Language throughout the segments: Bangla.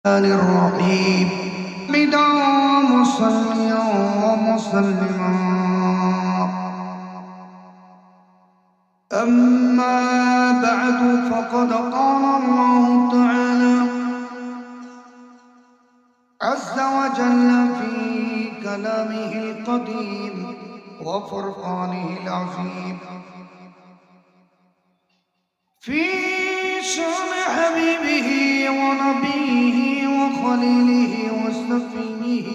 الرحيم حمدا مصليا ومسلما أما بعد فقد قال الله تعالى عز وجل في كلامه القديم وفرقانه العظيم في شان حبيبه ونبيه وخليله وصفيه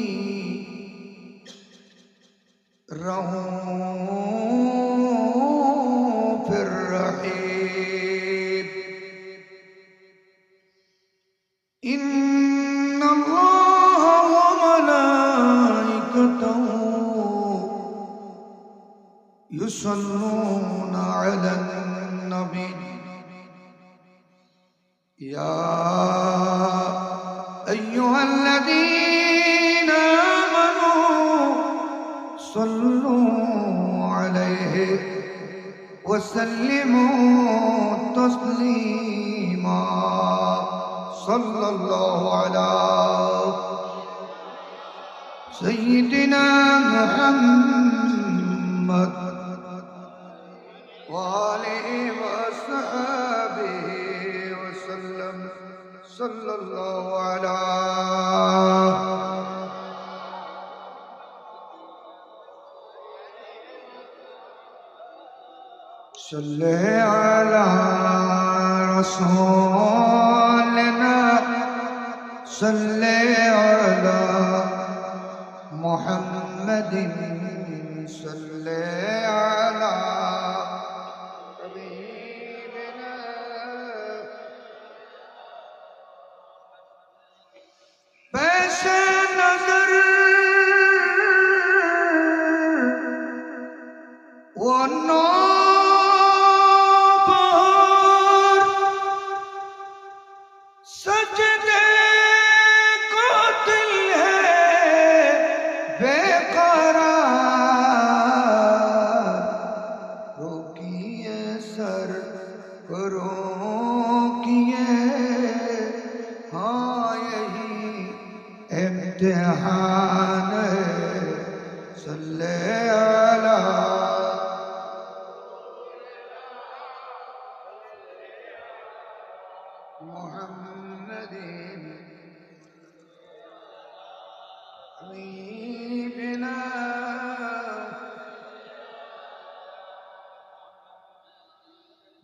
الرؤوف الرحيم إن الله وملائكته يصلون على النبي يا أيها الذين آمنوا صلوا عليه وسلموا تسليما صلى الله على سيدنا محمد وآله وصحبه وسلم صلى الله على صل على رسولنا صل على محمد صل على حبيبنا بس نظر ونور सजदे को दिल है बेकरार रोकिए सर रोकिए हाँ यही इम्तिहान है सल्ले अला محمد حبيبنا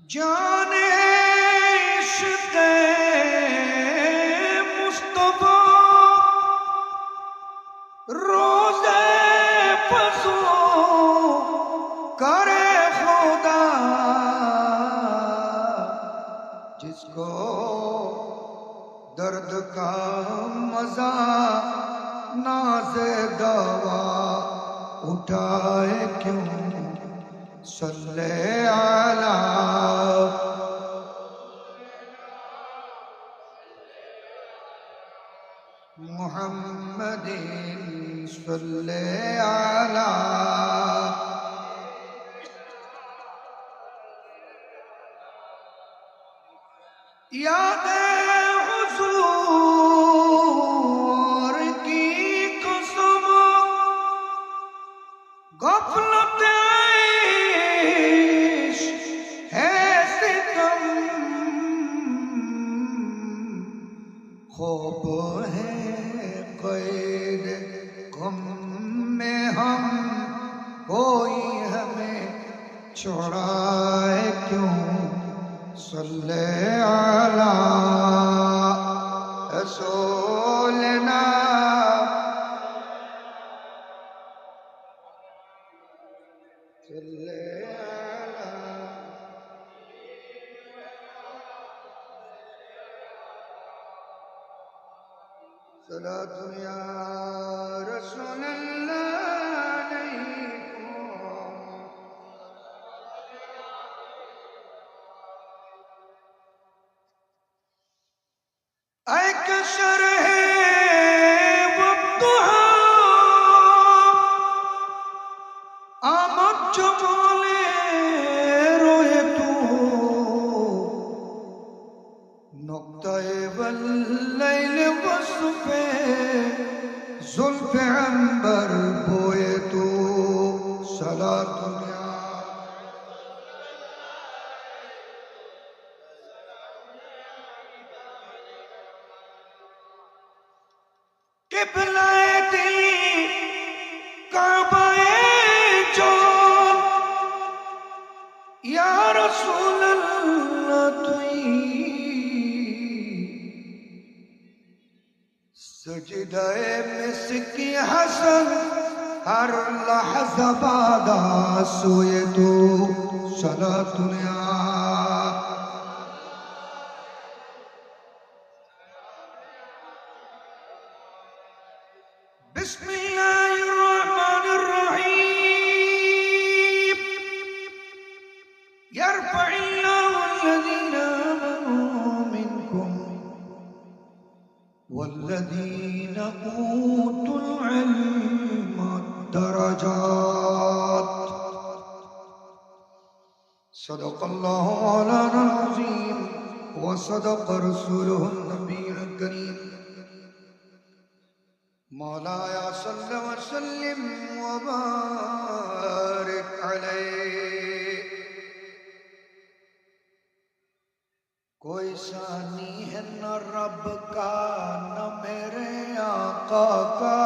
जान इश्क़ मुस्तफ़ा रोज़े फ़ज़ो करे खुदा जिसको दर्द का मजा नाज़े दवा उठाए क्यों सल्ले अला मुहम्मदिन सल्ले अला याद हुजूर की कसम गफलत ऐश है सितम ख़ौफ है क़ैद गम में हम कोई हमें छुड़ाए क्यों सल्ले अला रसूलना सल्ले अला सलातु या रसूलल्लाह ऐ कशर है वक्तुहा आमद जो बोले रोए तू नक्ताए वल्लैल पे जुल्फ़ अंबर बोए तो सलातुन या किबलाए दिल काबाए जो या रसूल अल्लाह तुई सजदाए मिस्की हसन हर लहज़ा बादा सोए तो सलातुन या बिस्मिल्लाहिर्रहमानिर्रहीम यरफ़इल्लाहु अल्लज़ीना आमनू मिनकुम वल्लज़ीना ऊतुल इल्म दरजात सदक़ल्लाहु मौलाना अज़ीम व सदक़ रसूलुहुन नबियुल करीम मौलाया सल्लि व सल्लिम व बारिक अलैहि। कोई सानी है न रब का न मेरे आका का,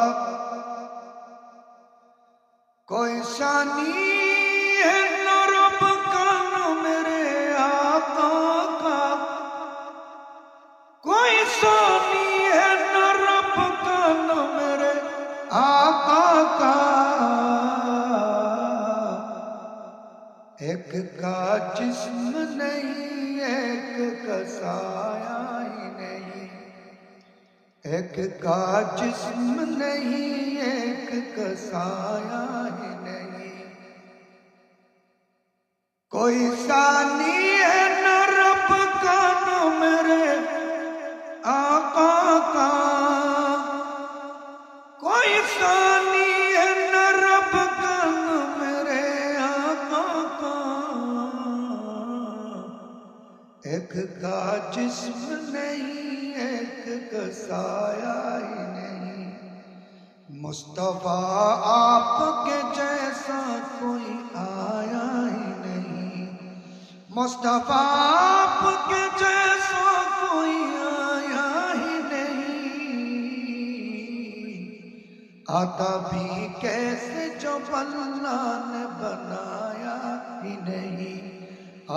कोई सानी है न रब का न मेरे आका का, कोई सानी है न रब का न मेरे आका का। एक का जिस्म नहीं एक का साया ही नहीं, एक का जिस्म नहीं एक का साया ही नहीं, कोई सानी है न रब का न मेरे आका का, कोई सानी है न रब का न मेरे आका का। एक का जिस्म नहीं एक का साया ही नहीं, मुस्तफा आपके जैसा कोई आया ही नहीं, मुस्तफा आपके जैसा कोई आया ही नहीं। आता भी कैसे जब अल्लाह ने बनाया ही नहीं,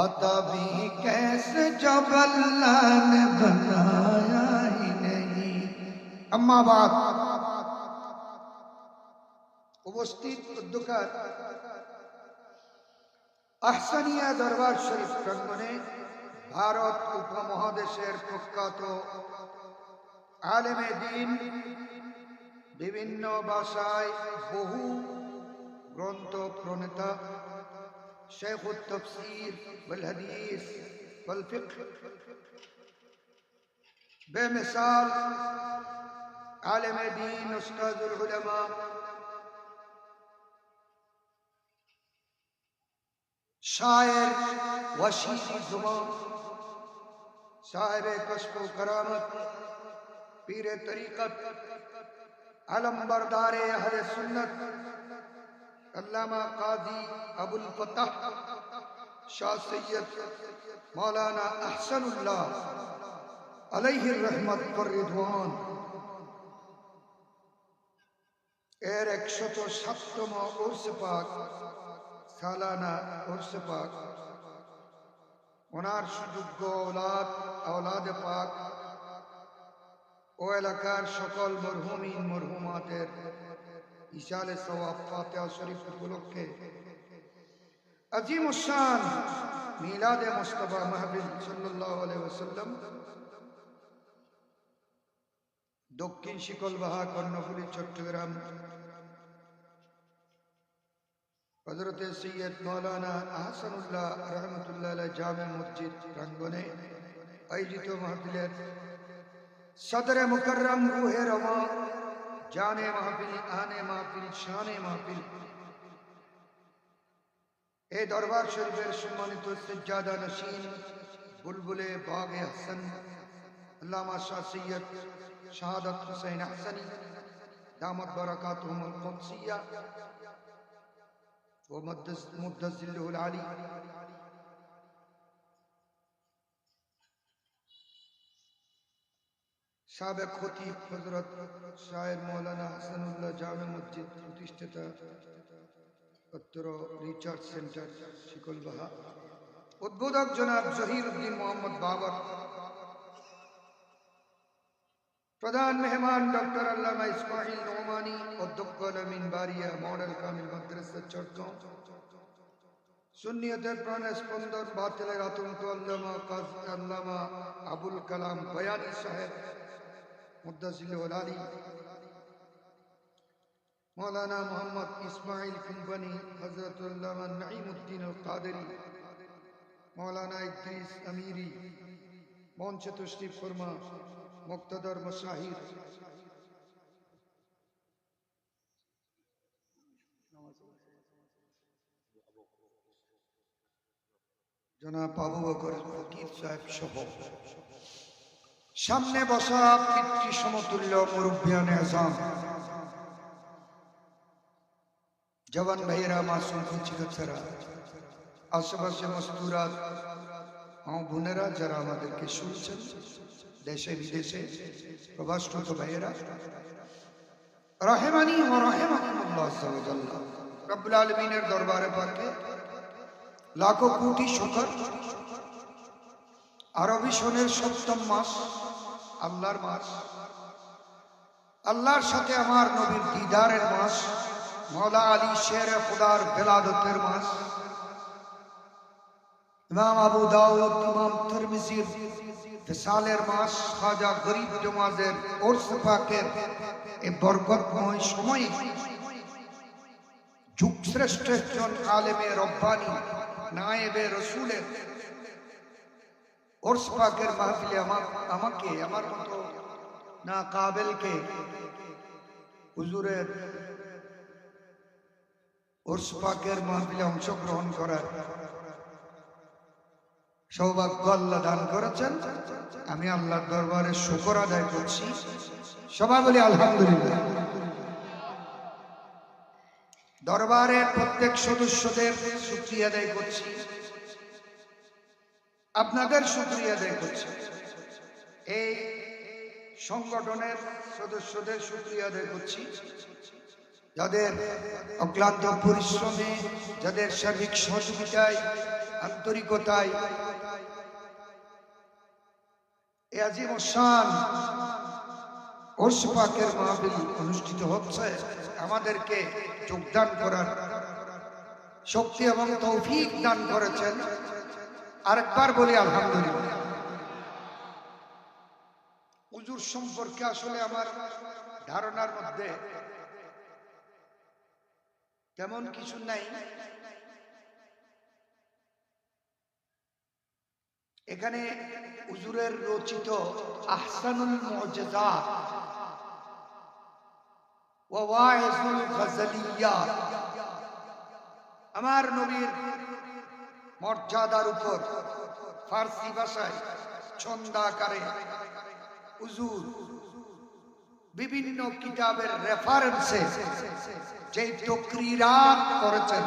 आता भी कैसे जब अल्लाह ने बनाया ही नहीं। अम्मा बात उपस्थित उद्दुकार আহসানিয়া দরবার শরীফ প্রাঙ্গণে ভারত উপমহাদেশের প্রখ্যাত আলেমে দ্বীন, বিভিন্ন ভাষায় বহু গ্রন্থ প্রণেতা শেখুত তাফসীর ওয়াল হাদিস ওয়াল ফিকহ, বেমিসাল আলেমে দ্বীন উস্তাদুল উলামা शायर वशीर जुबान साहिब कश्फ करामत पीर तरीक़त अलम बरदार अहले सुन्नत अल्लामा काजी अबुल फतह शाह सैयद मौलाना अहसनुल्लाह अलैहि रहमत व रिदवान एर 107তম उर्स पाक सालाना उर्स पाक, ওনার সুযোগ্য औलाद पाक ও এলাকার সকল মরহুমিন মরহুমাতের ইসালে সওয়াব ফাতিহা শরীফ উপলক্ষে আজিমুশ শান মিলাদে মুস্তাফা মাহবুব সাল্লাল্লাহু আলাইহি ওয়াসাল্লাম দক্ষিণ শিকলবাহা কর্ণফুলী চট্টগ্রাম हजरत सैयद मौलाना আহসানুল্লাহ रहमतुल्लाह अलैह जामे मस्जिद प्रांगणे आयोजित महफिलेर सदर मुकर्रम रूहे रवा जाने महफिल आने महफिल शाने महफिल ए दरबार शरीफेर सम्मानित सज्जादा नशीन बुलबुले बागे हसन अल्लामा शाह सैयद শাহাদাত হুসাইন আহসানী দামাত বারাকাতুহুমুল কুদসিয়া ওয়া মুদ্দাজিল্লুহুল আলী, সাবেক খতিব হযরত শায়ের মৌলানা হাসানুল্লাহ জামে মসজিদ প্রতিষ্ঠাতা উত্তর রিসার্চ সেন্টার শিকলবাহা, উদ্বোধক জনাব জহির উদ্দিন মোহাম্মদ বাবর, প্রধান মেহমান ডক্টর আল্লামা ইসমাইল নোমানী, অধ্যক্ষ আমিন বারিয়া মডেল কামিল মাদ্রাসা চট্টগ্রাম, সুন্নিয়তের প্রাণ স্পন্দন বাতিলের আতঙ্ক আল্লামা আবুল কালাম বয়ানী সাহেব মুদ্দাজিল্লুহুল আলী, মৌলানা মোহাম্মদ ইসমাইল কোম্পানি, হযরত আল্লামা নাঈমউদ্দিন আল কাদেরী, মৌলানা ইদ্রিস আমিরি, মঞ্চে তশরিফ ফরমা মুক্তাদার মাশাহির, জনাব আবু বকর ফকির সাহেব সহ সামনে বসা পিতৃ সমতুল্য মুরব্বিয়ানে আযম, জওয়ান ভাইয়েরা, মাসুম কুচিকাচ্চারা, আশেপাশে মস্তুরাত মা বোনেরা যারা আমাদেরকে শুনছেন দেশে বিদেশে, প্রবাসরত ভাইয়েরা, রাহেমানি ওয়া রাহিমাকুমুল্লাহ আযজা ওয়া জাল্লা। রব্বুল আলামিনের দরবারে পাকে লাখো কোটি শুকর। আরবি সনের ৭ম মাস, আল্লাহর মাস, আল্লাহর সাথে আমার নবীর দিদারের মাস, মওলা আলী শেরে খুদার বেলাদতের মাস, ইমাম আবু দাউদ, ইমাম তিরমিজির ফিসালের মাস, খাজা গরিব নওয়াজের উরস পাকের এই বরকতময় সময়ে যুগশ্রেষ্ঠ একজন আলেমে রব্বানী নায়েবে রসুলের উরস পাকের মাহফিলে আমাকে আমার মতো না কাবেলকে হুজুরের উরস পাকের মাহফিলে অংশগ্রহণ করার সৌভাগ্য আল্লাহ দান করেছেন। আমি আল্লাহর দরবারে শুকর আদায় করছি। সবাই বলি আলহামদুলিল্লাহ। দরবারের প্রত্যেক সদস্যদের শুকরিয়া আদায় করছি, আপনাদের শুকরিয়া আদায় করছি, এই সংগঠনের সদস্যদের শুকরিয়া আদায় করছি, যাদের অক্লান্ত পরিশ্রমে, যাদের সার্বিক সহযোগিতায়, আন্তরিকতায় এই আজিম শান উরস পাকের মাহফিল অনুষ্ঠিত হচ্ছে, আমাদেরকে যোগদান করার শক্তি এবং তৌফিক দান করেছেন। আরেকবার বলি আলহামদুলিল্লাহ। হুজুর সম্পর্কে আসলে আমার ধারণার মধ্যে তেমন কিছু নাই। এখানে হুজুরের রচিত আহসানুল মুজিজাত ওয়া ওয়াইজুল গজলিয়াত, আমার নবীর মর্যাদার উপর ফার্সি ভাষায় ছন্দাকারে হুজুর বিভিন্ন কিতাবের রেফারেন্সে যে তকরিরাত করেছেন,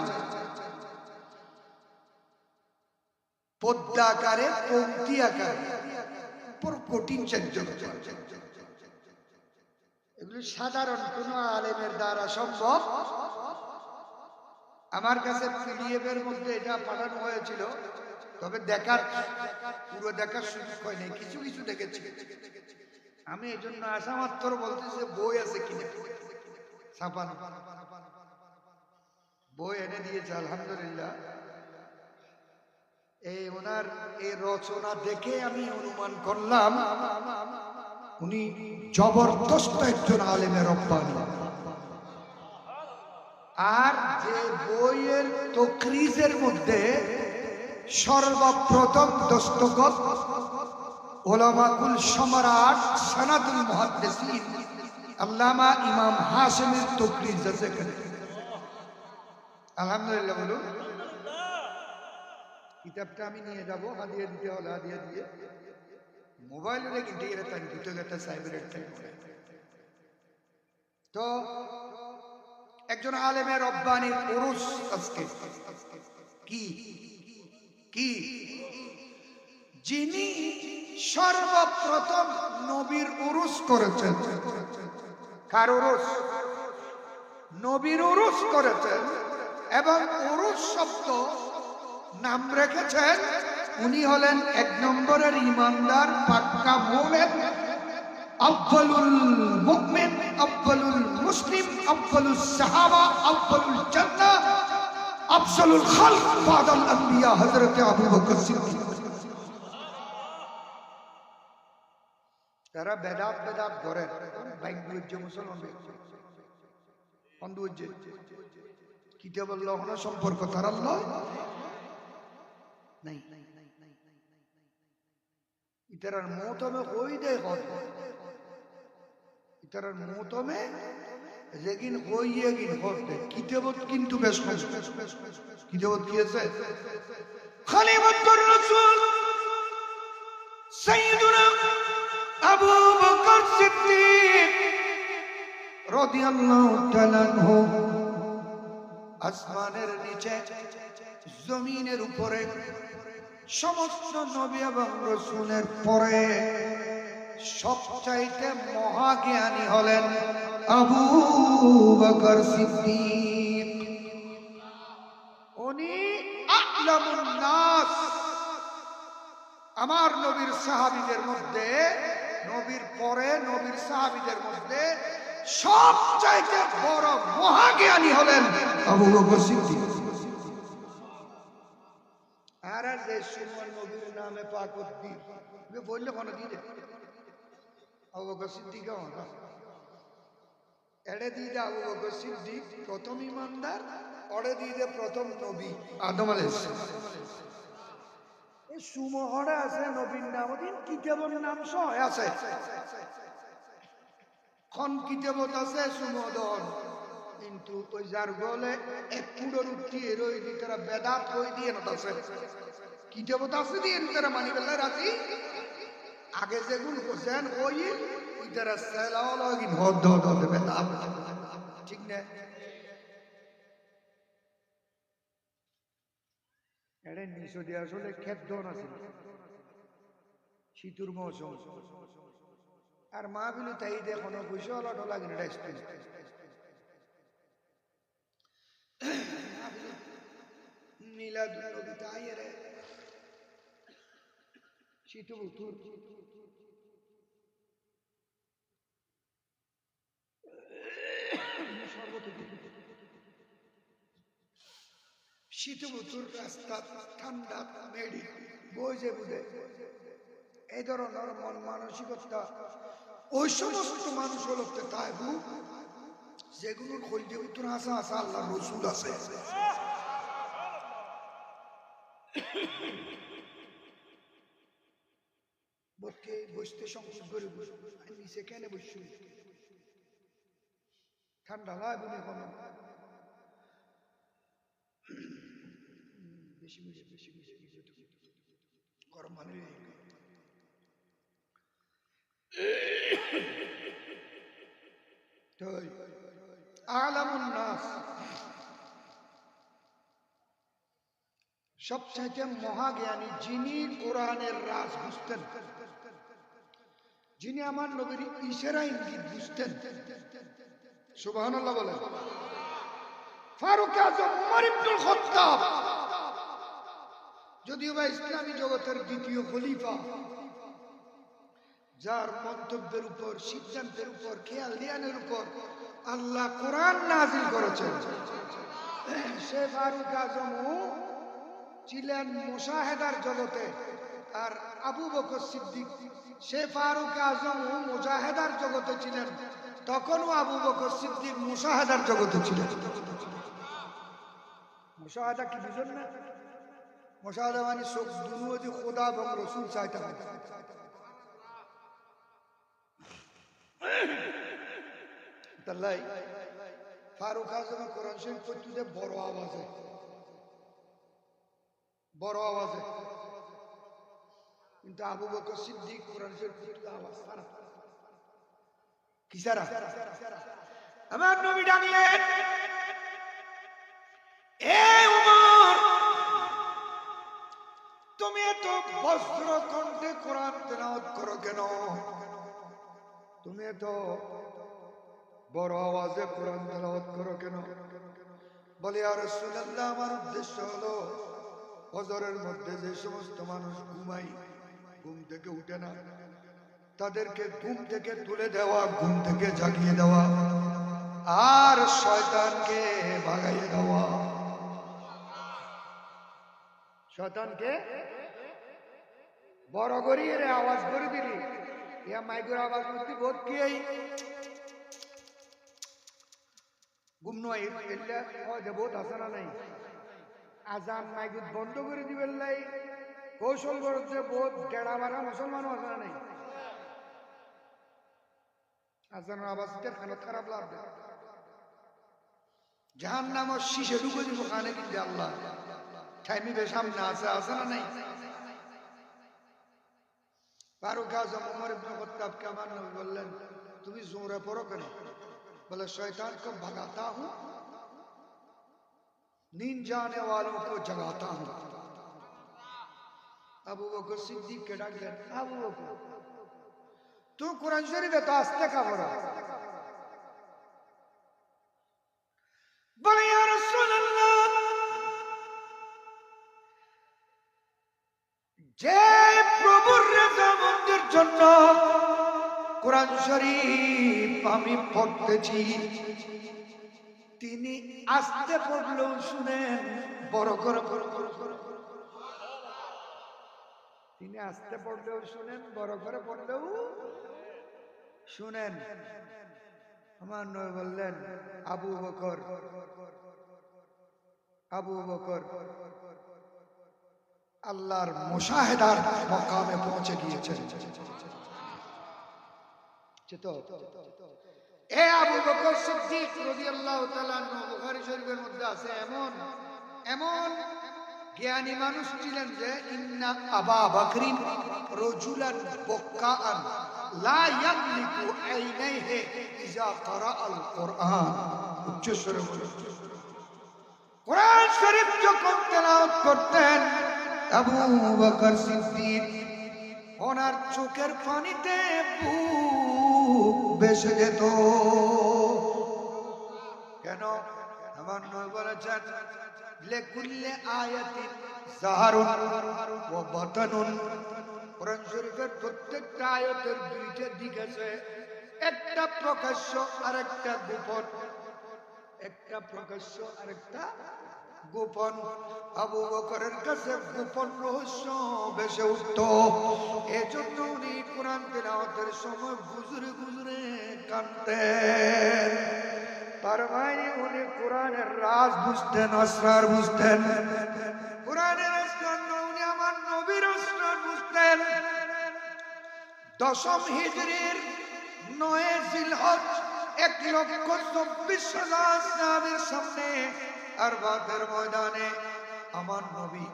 পদ্মাকারে, পঙ্ক্তি আকারে, বড় কঠিন চার্য, এগুলো সাধারণ কোন আলেমের দ্বারা সম্ভব। আমার কাছে পিডিএফ এর মধ্যে এটা পাঠানো হয়েছিল, তবে পুরো দেখার সুযোগ হয় নাই, কিছু কিছু দেখেছি। আমি এই জন্য আসা মাত্র বলতেছি বই আছে কিনা, ছাপানো বই এনে দিয়েছে আলহামদুলিল্লাহ। এই ওনার এই রচনা দেখে আমি অনুমান করলাম উনি জবরদস্ত একজন আলেমে রব্বানী। আর যে বইয়ের তকরিজের মধ্যে সর্বপ্রথম দস্তখত উলামাকুল সম্রাট সনাদুল মুহাদ্দিসিন আল্লামা ইমাম হাশিমের তকরিজ আছে এখানে। আলহামদুলিল্লাহ বলুন। কিতাবটা আমি নিয়ে যাব, হাদিয়া দিতে হলে হাদিয়া দিয়ে মোবাইলে কিন্তু এরা তার দুটো গেতে সাইবারের তো একজন আলেমের রব্বানির পুরুষ আজকে কি কি যিনি সর্বপ্রথম নবীর উরুস করেছেন। কার উরুস? নবীর উরুস করেছেন এবং উরুস শব্দ নাম রেখেছেন। উনি হলেন এক নম্বরের ইমানদার, পাক্কা মুমিন, আফজালুল মুমিন, আফজালুল মুসলিম, আফজালুস সাহাবা, আফজালুল জান্নাহ, আফজালুল খালক বাদাল আম্বিয়া হযরত আবু বকর সিদ্দিক। তারা বেদাত বেদাত করেন, বাইক মুসলমান অন্ধুজ্জে কিতাবুল্লাহ সম্পর্ক তার আল্লাহ নাই। ইতারার মৌতমে কই দেয় কত ইতারার মৌতমে যেগিন কই এগিন হতে কিতাবত কিন্তু বেশ কিতাবত কি আছে? খলিফাতুর রাসূল সাইয়্যিদুনা আবু বকর সিদ্দিক রাদিয়াল্লাহু তাআলা আনহু আসমানের নিচে জমিনের উপরে সমস্ত নবী এবং রাসূলের পরে সবচাইতে মহাজ্ঞানী হলেন আবু বকর সিদ্দিক। উনি আ'লামুন নাস। আমার নবীর সাহাবীদের মধ্যে, নবীর পরে নবীর সাহাবীদের মধ্যে সবচাইতে বড় মহাজ্ঞানী হলেন আবু বকর সিদ্দিক। আর যে সুমন নবীর নামে পাকত দিন বললে কোনো দিলে আবু বকর সিদ্দিক এড়ে দিয়ে আবু বকর সিদ্দিক প্রথম ইমানদার, অড়ে দিয়ে প্রথম নবী আদম আলাইহিস সালাম। এই সুমহরে আছে নবীর নাম, দিন কিতাবের নাম সহ আছে, খন কিতাবত আছে সুমদন, কিন্তু ওই যার গলে এক পুরোর উঠি এরই দি তারা বেদাত কই দিয়ে না আছে কিতাবত আছে দিয়ে তারা মানি বেলা রাজি আগে যেগুন হোসেন ওই তারা সেলাও লাগি হদ হদ বেদাত ঠিক না? এড়ে নিশো দিয়ে আসলে খেত আছে শীতুর মৌসুম আর মা বিলু তাই দেখো বুঝে অলট লাগে মিলাদুন নবী তাইরে শীত বুতুর শীত বুতুর রাস্তা ঠান্ডা মেডি বইজে বুঝে এই ধরনের মন মানসিকতা ওই সমস্ত মানুষ হল তাইবু যেগুলোর খলজে উত্তর আসা আসা আল্লাহ রসুল আছে। বসতে সংকোচ করে নিচে কেন বসছি ঠান্ডা লাগবে এখন বেশি বেশি গরম মানে আ'লামুন নাস সবচাইতে মহাজ্ঞানী, যিনি কোরআনের রাজ বুঝতেন, যিনি আমার নবীর ইশারা ইঙ্গিত বুঝতেন। সুবহানাল্লাহ বলেন। ফারুক আযম উমর ইবনুল খাত্তাব যদিও বা ইসলামী জগতের দ্বিতীয় খলিফা, যার মন্তব্যের উপর, সিদ্ধান্তের উপর, খেয়াল জ্ঞানের উপর আল্লাহ কোরআন নাযিল করেছেন, সে ফারুক আযমও ছিলেন মুশাহেদার জগতে। আর আবু বকর সিদ্দিক সে ফারুক আযমও মুজাহেদার জগতে ছিলেন, তখনও আবু বকর সিদ্দিক মুশাহেদার জগতে ছিলেন। মুশাহেদা কি বুঝেন না? মুশাহেদা মানে সব দুনিয়াতে খোদা এবং রাসূল চাইতে হয়। তাই ফারুক আযম কোরআন শরীফ পড়তে বড় আওয়াজে কিন্তু আবু বকর সিদ্দিক কোরআন শরীফ পড়তে আওয়াজ ছাড়া কি ছাড়া আমার নবী ডাকলেন, এ উমর, তুমি এত বজ্র কণ্ঠে কোরআন তেলাওয়াত করো কেন? তুমি এত বড় আওয়াজে কোরআন তেলাওয়াত করো কেন? বলে, ইয়া রাসূলুল্লাহ, আমার উদ্দেশ্য হলো ফজরের মধ্যে যে সমস্ত মানুষ ঘুমায়, ঘুম থেকে উঠে না, তাদেরকে ঘুম থেকে তুলে দেওয়া, ঘুম থেকে জাগিয়ে দেওয়া, আর শয়তানকে ভাগাইয়ে দেওয়া। শয়তানকে বড় করিয়ে রে আওয়াজ করে দিলি, ইয়া মাইকের আওয়াজ করতে বোধ কি এই ঘুম নয় এলে হয় বোধ আছে না নাই? আজান মাইকুত বন্ধ করে দিবেন লাই কৌশল করছে বোধ গেড়া মারা মুসলমানও আছে না নাই? আজানের আওয়াজটা খানত খারাপ লাগবে, জাহান্নামের শীষে ঢুকে দিব খানে, কিন্তু আল্লাহ ঠাইমিবে সামনে আছে, আছে না নাই? ফারুক আজম উমর ইবনে খাত্তাবকে আমার নবী বললেন, তুমি জোরে পড়ো কেন? বলে, शैतान को भगाता हूं, नींद जाने वालों को जगाता हूं। अबू बकर सिद्दीक के डाक गए, अबू बकर तू कुरान शरीफ तो आस्ते का पढ़ो। बोले, या रसूल अल्लाह, जे प्रभुर রেজামতের জন্য কোরআন শরীফ আমি পড়তেছি, তিনি আস্তে পড়লেও শুনেন, বড় করে তিনি আস্তে পড়লেও শুনেন, বড় করে পড়লেও শুনেন। আমার নবী বললেন, আবু বকর, আবু বকর আল্লাহর মুশাহেদার মকামে পৌঁছে গিয়েছেন। এ আবু বকর সিদ্দিক রাদিয়াল্লাহু তাআলা আনহু, বুখারী শরীফের মধ্যে আছে, এমন এমন জ্ঞানী মানুষ ছিলেন যে ইন্না আবা বকরিন রাজুলান বক্কাআন লা ইয়ামলিকু আইনাইহি ইজা ক্বারাআল কুরআন। উচ্চ স্বরে বলুন, কোরআন শরীফ যখন তেলাওয়াত করতেন আবু বকর সিদ্দিক, ওনার চোখের পানিতে বুক ভেসে যেত। কেন? আমার নবী বলেছেন, লিকুল্লি আয়াতিন যাহারুন ওয়া বাতানুন। কোরআন শরীফের প্রত্যেকটা আয়াতের দুইটা দিক আছে, একটা প্রকাশ্য আর একটা গোপন, একটা প্রকাশ্য আর একটা গোপন। আবু বকরের কাছে গোপন রহস্য ভেসে উঠত, এজন্য উনি কোরআন তেলাওয়াতের সময় গুজরে গুজরে কাঁদতেন। তার মানে উনি কোরআনের রাজ বুঝতেন, আসরার বুঝতেন। কোরআনের আসরার উনি আমার নবীর আসরার বুঝতেন। 10ম হিজরির 9 জিলহজ 1,24,000 সাহাবীর সামনে আরবাতের ময়দানে আমার নবী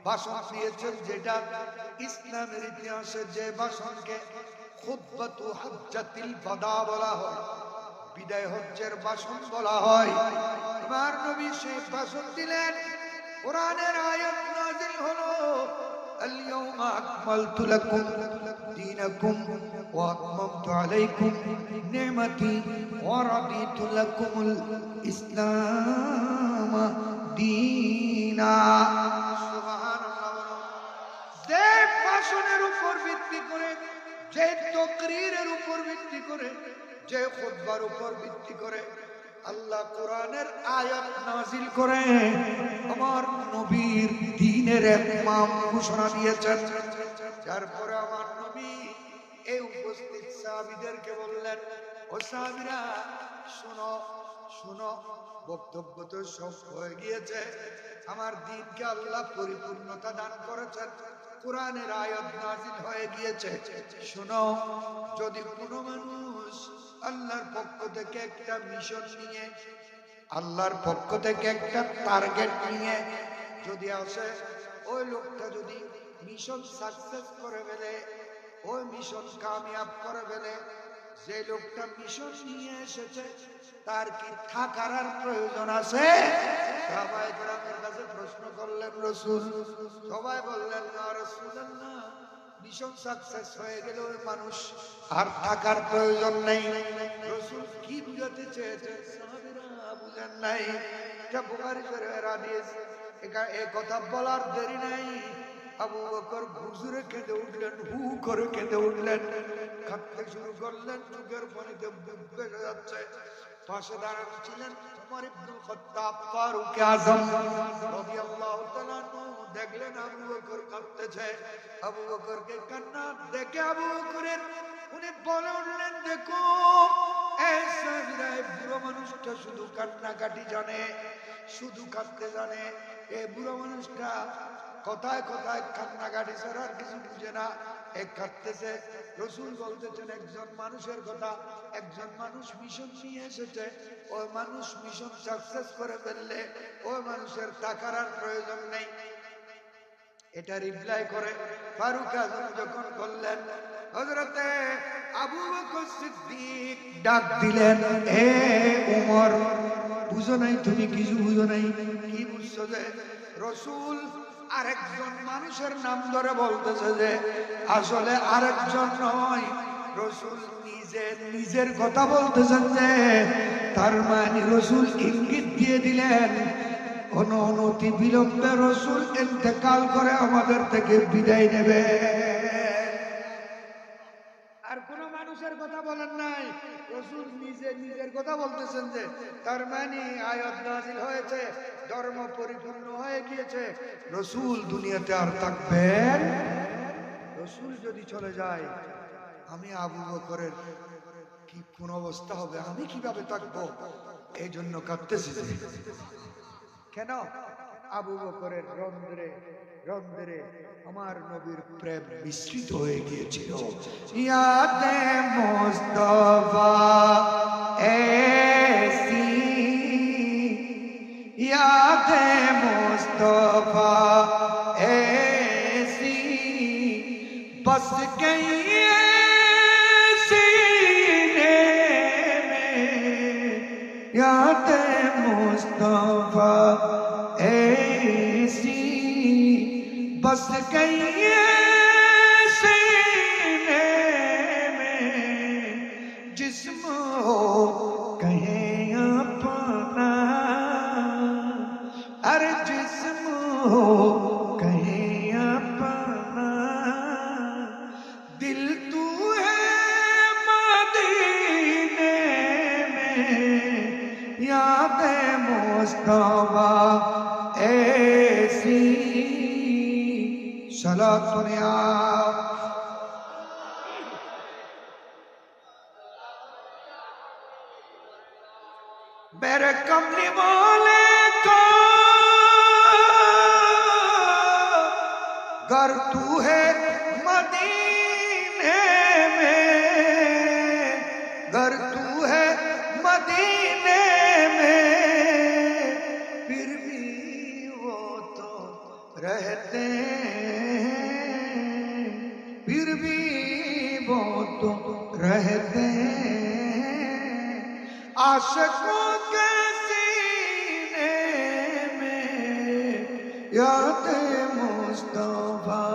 ভাষণ দিয়েছেন, যেটা ইসলামের ইতিহাসে যে ভাষণকে খুতবাতু হাজ্জাতিল বাদা বলা হয়, বিদায় হজ্জের ভাষণ বলা হয়। আমার নবী সেই ভাষণ দিলেন। কোরআনের আয়াত নাযিল হলো, আল-ইয়াওমা আকমালতু লাকুম দীনাকুম ওয়া আতমামতু আলাইকুম নি'মাতি ওয়া রাদিতু লাকুমুল ইসলাম দীনা। সুবহানাল্লাহ। যে ভাষণের উপর ভিত্তি করে, যে তাকরীরের উপর ভিত্তি করে, যে খুতবার উপর ভিত্তি করে আল্লাহ কোরআনের আয়াত নাযিল করে আমার নবীর দ্বীনের ইমাম ঘোষণা দিয়েছেন। তারপরে আমার নবী এই উপস্থিত সাহাবীদেরকে বললেন, ও সাহাবীরা শোনো শোনো, বক্তব্য তো সব হয়ে গিয়েছে, আমার দ্বীনকে আল্লাহ পরিপূর্ণতা দান করেছেন, কোরআনের আয়াত নাযিল হয়ে গিয়েছে। শোনো, যদি কোনো মানুষ আল্লাহর পক্ষ থেকে একটা মিশন নিয়ে, আল্লাহর পক্ষ থেকে একটা টার্গেট নিয়ে যদি আসে, ওই লোকটা যদি মিশন সাকসেস করে ফেলে, ওই মিশন কামিয়াব করে ফেলে। যে লোকটা মিশন নিয়ে এসেছে তার কি থাকার আর প্রয়োজন আছে? সাহাবায়ে কেরামের কাছে প্রশ্ন করলেন রাসূল। সবাই বললেন ইয়া রাসূলুল্লাহ, মিশন সাকসেস হয়ে গেল ওই মানুষ আর থাকার প্রয়োজন নেই। রাসূল কি বুঝাতে চেয়েছেন সাহাবীরা বুঝেন নাই। এটা বুখারী শরীফের হাদিস। এই কথা বলার দেরি নাই, আবু বকর হুজুরে কেঁদে উঠলেন, হু করে কেঁদে উঠলেন, কাঁদতে শুরু করলেন, চোখের পানিতে বুক ভেসে যাচ্ছে। পাশে দাঁড়ানো ছিলেন ওমর ইবনুল খাত্তাব ফারুক আযম রাদিয়াল্লাহু তাআলা আনহু। দেখলেন আবু বকর কাঁদতেছে। আবু বকরকে কান্না দেখে আবু বকরের উনি বলে উঠলেন, দেখো এই সাহাবীরা, এই বুড়ো মানুষটা শুধু কান্নাকাটি জানে, শুধু কাঁদতে জানে। এই বুড়ো মানুষটা কথায় কথায় কান্নাকাটি ছাড়া আর কিছু বুঝে না, এক কাঁদতেছে। রাসূল বলতেছেন একজন মানুষের কথা, একজন মানুষ মিশন নিয়ে এসেছে, ওই মানুষ মিশন সাকসেস করে ফেললে ওই মানুষের টাকার আর প্রয়োজন নেই। এটা রিপ্লাই করে ফারুক আযম যখন বললেন, হযরতে আবু বকর সিদ্দিক ডাক দিলেন, হে ওমর, বুঝো নাই তুমি? কিছু বুঝো নাই? কি বুঝছো? যে রাসূল আরেকজন মানুষের নাম ধরে বলতেছে যে আসলে আরেকজন নয়, রাসূল নিজের কথা বলতেছেন। যে তার মানে রাসূল ইঙ্গিত দিয়ে দিলেন অনতি বিলম্বে রাসূল ইন্তেকাল করে আমাদের থেকে বিদায় নেবে। আর কোন মানুষের কথা বলেন নাই, রাসূল নিজের কথা বলতেছেন। যে তার মানে আয়াত নাযিল হয়েছে, ধর্ম পরিপূর্ণ হয়ে গিয়েছে, রাসূল দুনিয়াতে আর থাকবেন। রাসূল যদি চলে যায় আমি আবু বকরের কি কোন অবস্থা হবে? আমি কিভাবে থাকবো? এই জন্য কাঁদতেছি। কেন? আবু বকরের রন্ধ্রে রন্ধ্রে আমার নবীর প্রেম মিশ্রিত হয়ে গিয়েছিল। ইয়াদে মুস্তাফা ऐसी, यादे मुस्तफा ऐसी बस गई सीने में, यादे मुस्तफा ऐसी बस गई सीने में, जिस्म हो कहे अपना, अरे जिस्म हो कहे अपना, दिल तू है मदीने में, याद मुस्तफा ऐसी। सलातुन या मेरे कमली वाले का घर तू है मदीने में, घर तू है मदीने में, फिर भी वो तो रहते हैं, फिर भी वो तो रहते हैं, आशिकों के सीने में, याद मुस्तफा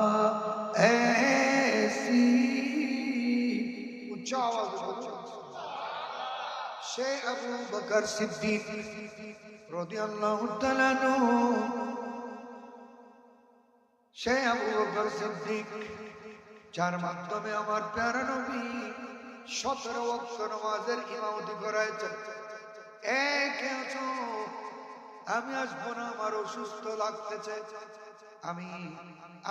ऐसी। ऊंचा आवाज बोलो। शेख अबू बकर सिद्दीक রাদিয়াল্লাহু তাআলা আনহু, शेख अबू बकर सिद्दीक যার মাধ্যমে আমার প্যারা নবী 17 ওয়াক্ত নামাজের ইমামতি করাইছেন। আমি আসবো না, আমার অসুস্থ লাগতেছে, আমি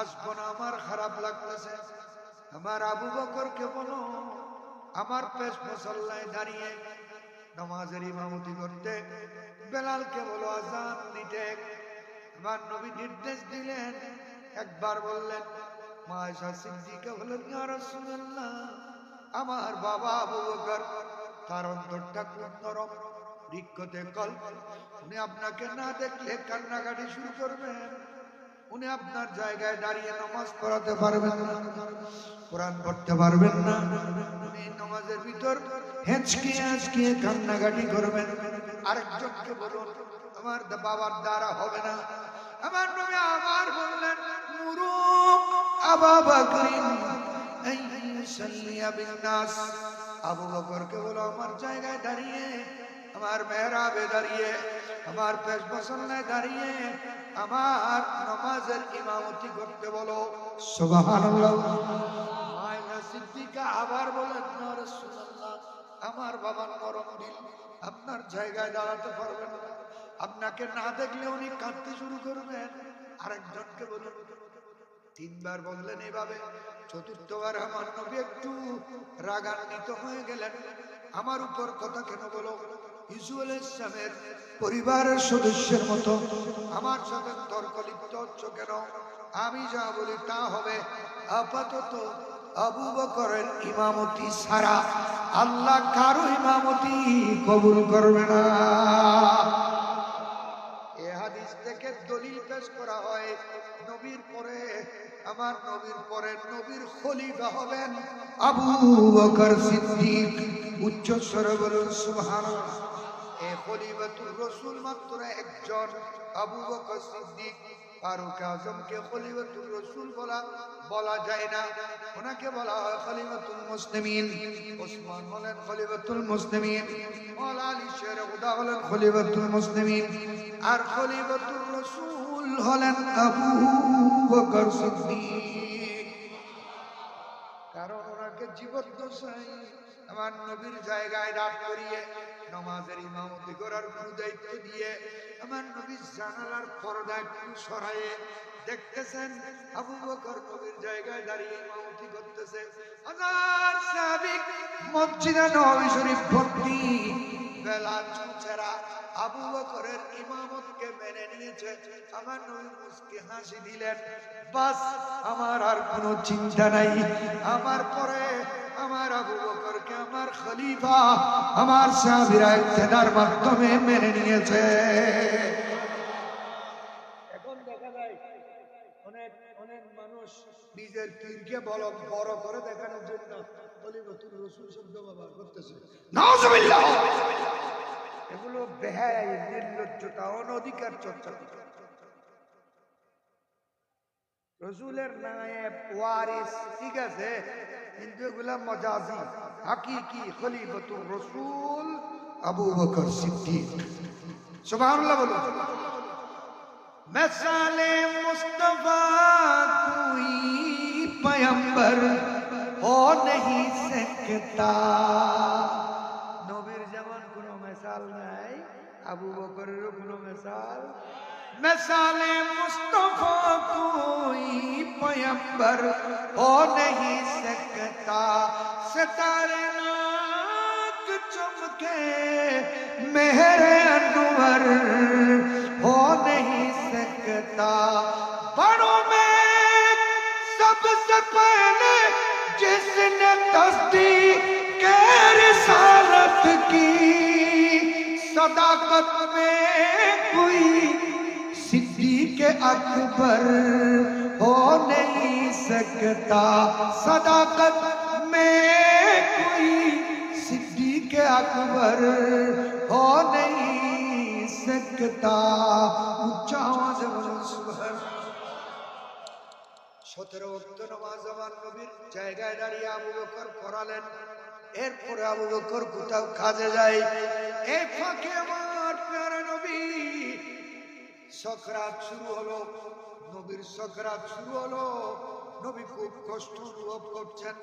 আসবো না, আমার খারাপ লাগতেছে। আমার আবু বকরকে বলো আমার পেশ মুসল্লায় দাঁড়িয়ে নামাজের ইমামতি করতে, বেলালকে বলো আযান দিতে। আমার নবী নির্দেশ দিলেন, একবার বললেন, মা আয়েশা সিদ্দিকা বললেন, ইয়া রাসূলুল্লাহ, আমার বাবা আবু বকর, তার অন্তরটা খুব নরম, রিক্কতে কল, উনি আপনাকে না দেখলে কান্নাকাটি শুরু করবেন। উনি আপনার জায়গায় দাঁড়িয়ে নামাজ পড়াতে পারবেন না, কোরআন পড়তে পারবেন না। উনি নামাজের ভিতর হেঁচকিয়ে হেঁচকিয়ে কান্নাকাটি করবেন। আরেকজনকে বলুন আমার বাবার দ্বারা হবে না। আমার নবী আবার বললেন মুরু আবু বকরিন আইয়ুসাল্লিয়া বিন-নাস, আবু বকরকে বলো আমার জায়গায় দাঁড়িয়ে, আমার মেহরাবে দাঁড়িয়ে, আমার পেশ বসনায় দাঁড়িয়ে আমার নামাজের ইমামতি করতে বলো। সুবহানাল্লাহ। মায়েরা সিদ্দিকা আবার বলেন ইয়া রাসূলুল্লাহ, আমার বাবার নরম দিল, আপনার জায়গায় দাঁড়াতে পারবেন না, আপনাকে না দেখলে উনি কাঁদতে শুরু করবেন। আরেকজনকে বলুন। তিনবার বললেন এভাবে। চতুর্থবার আমার নবী একটু রাগান্বিত হয়ে গেলেন। আমার উপর কথা কেন বলো? ইউসুফ আলাইহিস সালামের পরিবারের সদস্যের মতো আমার সাথে তর্ক লিপ্ত হচ্ছ কেন? আমি যা বলি তা হবে। আপাতত আবু বকরের ইমামতি ছাড়া আল্লাহ কারো ইমামতি কবুল করবে না। এ হাদিস থেকে দলিল পেশ করা হয় নবীর পরে, আমার নবীর পরে নবীর খলিফা হবেন আবু বকর সিদ্দিক। উচ্চ স্বরে বলুন সুবহানাল্লাহ। এই খলিফাতুর রাসূল মাত্র একজন, আবু বকর সিদ্দিক। ফারুক আজমকে খলিফাতুর রাসূল বলা যায় না, ওনাকে বলা হয় খলিফাতুল মুসলিমিন। ওসমান হলেন খলিফাতুল মুসলিমিন, মাওলা আলী শের খুদা হলেন খলিফাতুল মুসলিমিন, আর খলিফাতুর রাসূল হলেন আবু বকর সিদ্দিক। কারণ ওনাকে জীবদ্দশায় আমার নবীর জায়গায় দাঁড় করিয়ে নামাজের ইমামতি করার কোনো দায়িত্ব দিয়ে আমার নবীর জানালার পর্দা একটু সরায়ে দেখতেছেন আবু বকর নবীর জায়গায় দাঁড়িয়ে ইমামতি করতেছে। হাজার সাহাবী মসজিদে নববী শরীফ ভর্তি, বেলা চুচেরা আবু বকরের ইমামতকে মেনে নিয়েছে। আমার নবী মুস্কি হাসি দিলেন, বাস আমার আর কোনো চিন্তা নাই, আমার পরে আমার আবু বকরকে আমার খলিফা আমার সাহাবীরা ইক্তেদার মাধ্যমে মেনে নিয়েছে। এখন দেখা যায় অনেক অনেক মানুষ নিজের পীরকে বড় করে দেখানোর জন্য খলিফাতুর রাসূল শব্দ ব্যবহার করতেছে। নাউজুবিল্লাহ। এগুলো বেহায়া, নির্লজ্জতা, অনধিকার চর্চা। রসুলের নায়েব ওয়ারিস ঠিক আছে, কিন্তু এগুলা মজাজি। হাকিকি খলিফাতুর রাসূল আবু বকর সিদ্দিক। সুবহানাল্লাহ বলুন। মিসালে মুস্তাফা কোই পয়গম্বর हो नहीं सकता। নবীর যেমন কোনো মিসাল নাই, আবু বকরেরও কোনো মিসাল। मिसाले मुस्तफा कोई पैगंबर हो नहीं सकता, सितारे नाक चमके मेहरे अनवर हो नहीं सकता। बड़ों में सबसे पहले जिसने तस्दीक के रिसालत की, सदाकत में कोई सिद्दीक अकबर हो नहीं सकता। सदाकत में कोई सिद्दीक अकबर हो नहीं सकता। उच्चा आवाज़ बोलो सुभान। 17 ওয়াক্ত নামাজ আমার নবীর জায়গায় দাঁড়িয়ে আবু বকর পড়ালেন। এরপরে আবু বকর কোথাও কাজে যায়, এই ফাঁকে আমার প্যারা নবী সকরাত শুরু হলো। নবীর সকরাত শুরু হলো। নবী খুব কষ্ট অনুভব করছেন।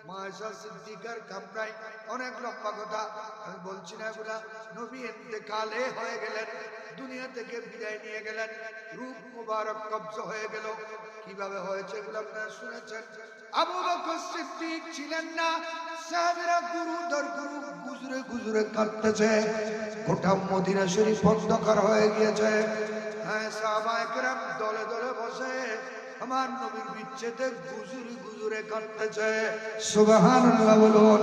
মা আয়েশা সিদ্দিকার কামরায় অনেক লম্বা কথা, আমি বলছি না এগুলা। নবী ইন্তেকালে হয়ে গেলেন, দুনিয়া থেকে বিদায় নিয়ে গেলেন, রূপ মুবারক কবজা হয়ে গেল। কিভাবে হয়েছে এগুলো আপনারা শুনেছেন। আবু বকর সিদ্দিক ছিলেন না, সাহাবীরা গুরু দর গুরু গুজরে গুজরে কাঁদতেছে। গোটা মদিনা শরীফ অন্ধকার হয়ে গিয়েছে। হ্যাঁ, সাহাবায়ে কেরাম দলে দলে বসে আমার নবীর বিচ্ছেদে গুজরে গুজরে কাঁদতেছে। সুবহানাল্লাহ বলুন।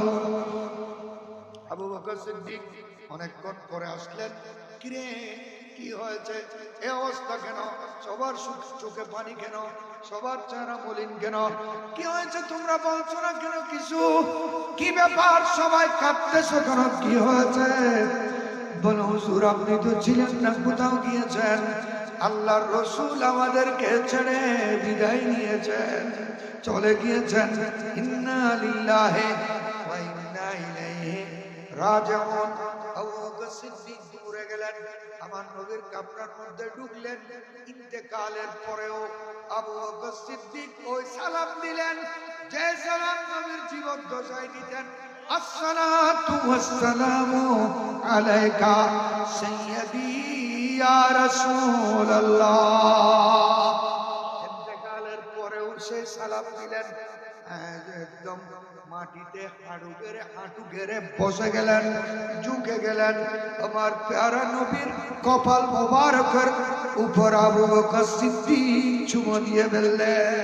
আবু বকর সিদ্দিক অনেকক্ষণ পরে আসলেন। কিরে কি হয়েছে, এই অবস্থা কেন, সবার চোখে পানি কেন, সবার চেহারা মলিন কেন, কি হয়েছে তোমরা বলছো না কেন কিছু, কি ব্যাপার সবাই কাঁদতেছো কেন, কি হয়েছে? বলো হুজুর আপনি তো ছিলেন না, কোথাও গিয়েছেন, আল্লাহর রাসূল আমাদেরকে ছেড়ে বিদায় নিয়েছেন, চলে গিয়েছেন। ইন্না লিল্লাহি ওয়া ইন্না ইলাইহি রাজিউন। আবু বকর সিদ্দিক দূরে গেলেন, আমার নবীর কামরার মধ্যে ঢুকলেন। ইন্তেকালের পরেও আবু বকর সিদ্দিক ওই সালাম দিলেন যে সালাম নবীর জীবদ্দশায় দিতেন, আসসালাতু ওয়াসসালামু আলাইকা সাইয়্যিদি ইয়া রাসূলুল্লাহ। ইন্তেকালের পরেও সেই সালাম দিলেন, একদম মাটিতে হাঁটু গেড়ে বসে গেলেন, ঝুঁকে গেলেন। আমার প্যারা নবীর কপাল মোবারকের উপর আবু বকর সিদ্দিক চুমো দিয়ে ফেললেন।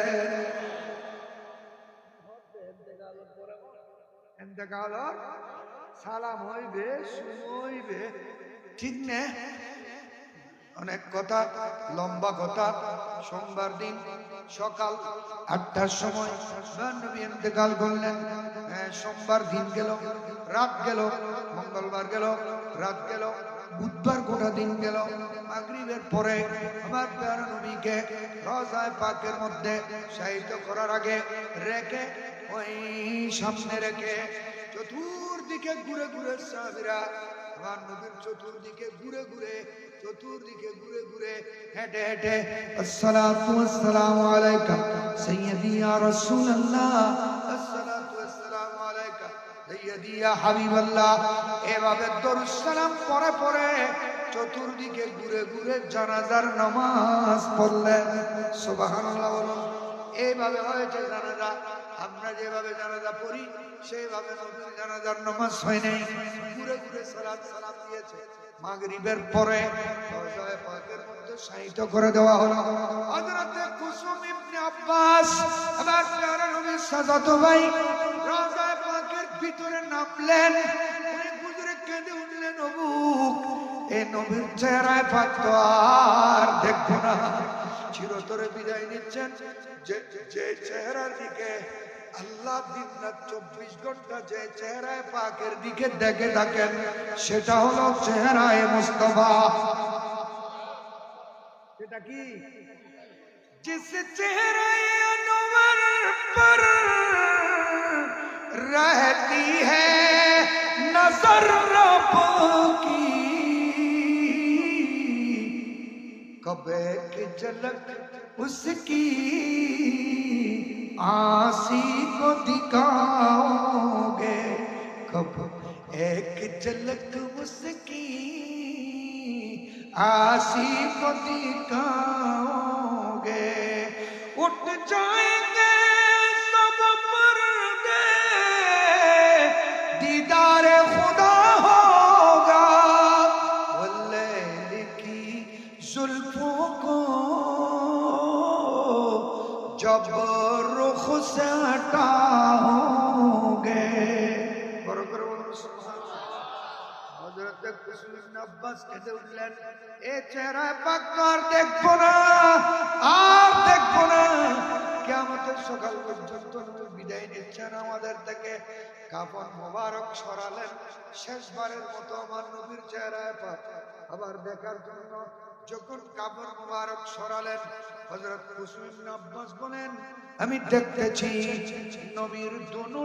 ইন্তেকালের সালাম হইবে, শুনইবে, ঠিক না? অনেক কথা, লম্বা কথা। সোমবার দিন সকাল 8টার সময় নবী ইন্তেকাল করলেন। সোমবার দিন গেল, রাত গেল, মঙ্গলবার গেল, রাত গেল, বুধবার গোটা দিন গেল। মাগরিবের পরে আমার প্যারা নবীকে রওজায়ে পাকের মধ্যে শায়িত করার আগে রেখে, ওই সামনে রেখে চতুর্দিকে ঘুরে ঘুরে সাহাবীরা আমার নবীর চতুর্দিকে ঘুরে ঘুরে হেঁটে হেঁটে আসসালাতু ওয়াসসালামু আলাইকা সাইয়্যিদি ইয়া রাসূলুল্লাহ, আসসালাতু ওয়াসসালামু আলাইকা সাইয়্যিদি ইয়া হাবিবাল্লাহ, এভাবে দরুদ সালাম পড়ে পড়ে চতুর্দিকে ঘুরে ঘুরে জানাজার নামাজ পড়লেন। সুবহানাল্লাহ বলুন। এইভাবে হয়েছে জানাজা। আমরা যেভাবে জানাজা পড়ি সেইভাবে নবীর জানাজার নামাজ হয় নাই, ঘুরে ঘুরে সালাম দিয়েছে। মাগরিবের পরে রওজায়ে পাকের মধ্যে শায়িত করে দেওয়া হলো। হযরত কুসুম ইবনে আব্বাস আমার প্যারা নবীর চাচাতো ভাই রওজায়ে পাকের ভিতরে নামলেন, উনি হুজুরে কেঁদে উঠলেন, ওগো এই নবীর চেহারায় পাক তো আর দেখবো না। চিরতরে বিদায় নিচ্ছেন। যে চেহারার দিকে আল্লাহ দিন রাত 24 ঘন্টা যে চেহারায় পাকের দিকে দেখে থাকেন, সেটা হলো চেহারায় মুস্তাফা। সেটা কি? जिस चेहरे अनवर पर रहती है नजर रब की, कब एक झलक उसकी आसी को दिखाओगे, कब एक झलक उसकी आसी को दिखाओगे, उठ जाएंगे सब पर्दे दीदार खुदा होगा, वल्लैल की जुल्फों को जब रुख से हटाओगे। হযরত কুসুম ইবনে আব্বাস কেঁদে উঠলেন, এ চেহারায় পাক তো আর দেখবো না, আর দেখবো না। কিয়ামতের সকাল পর্যন্ত নবী বিদায় নিচ্ছেন আমাদের থেকে। কাফন মোবারক সরালেন, শেষবারের মতো আমার নবীর চেহারায় পাক আবার দেখার জন্য যখন কাফন মোবারক সরালেন, হযরত কুসুম ইবনে আব্বাস বলেন, আমি দেখতেছি নবীর দোনো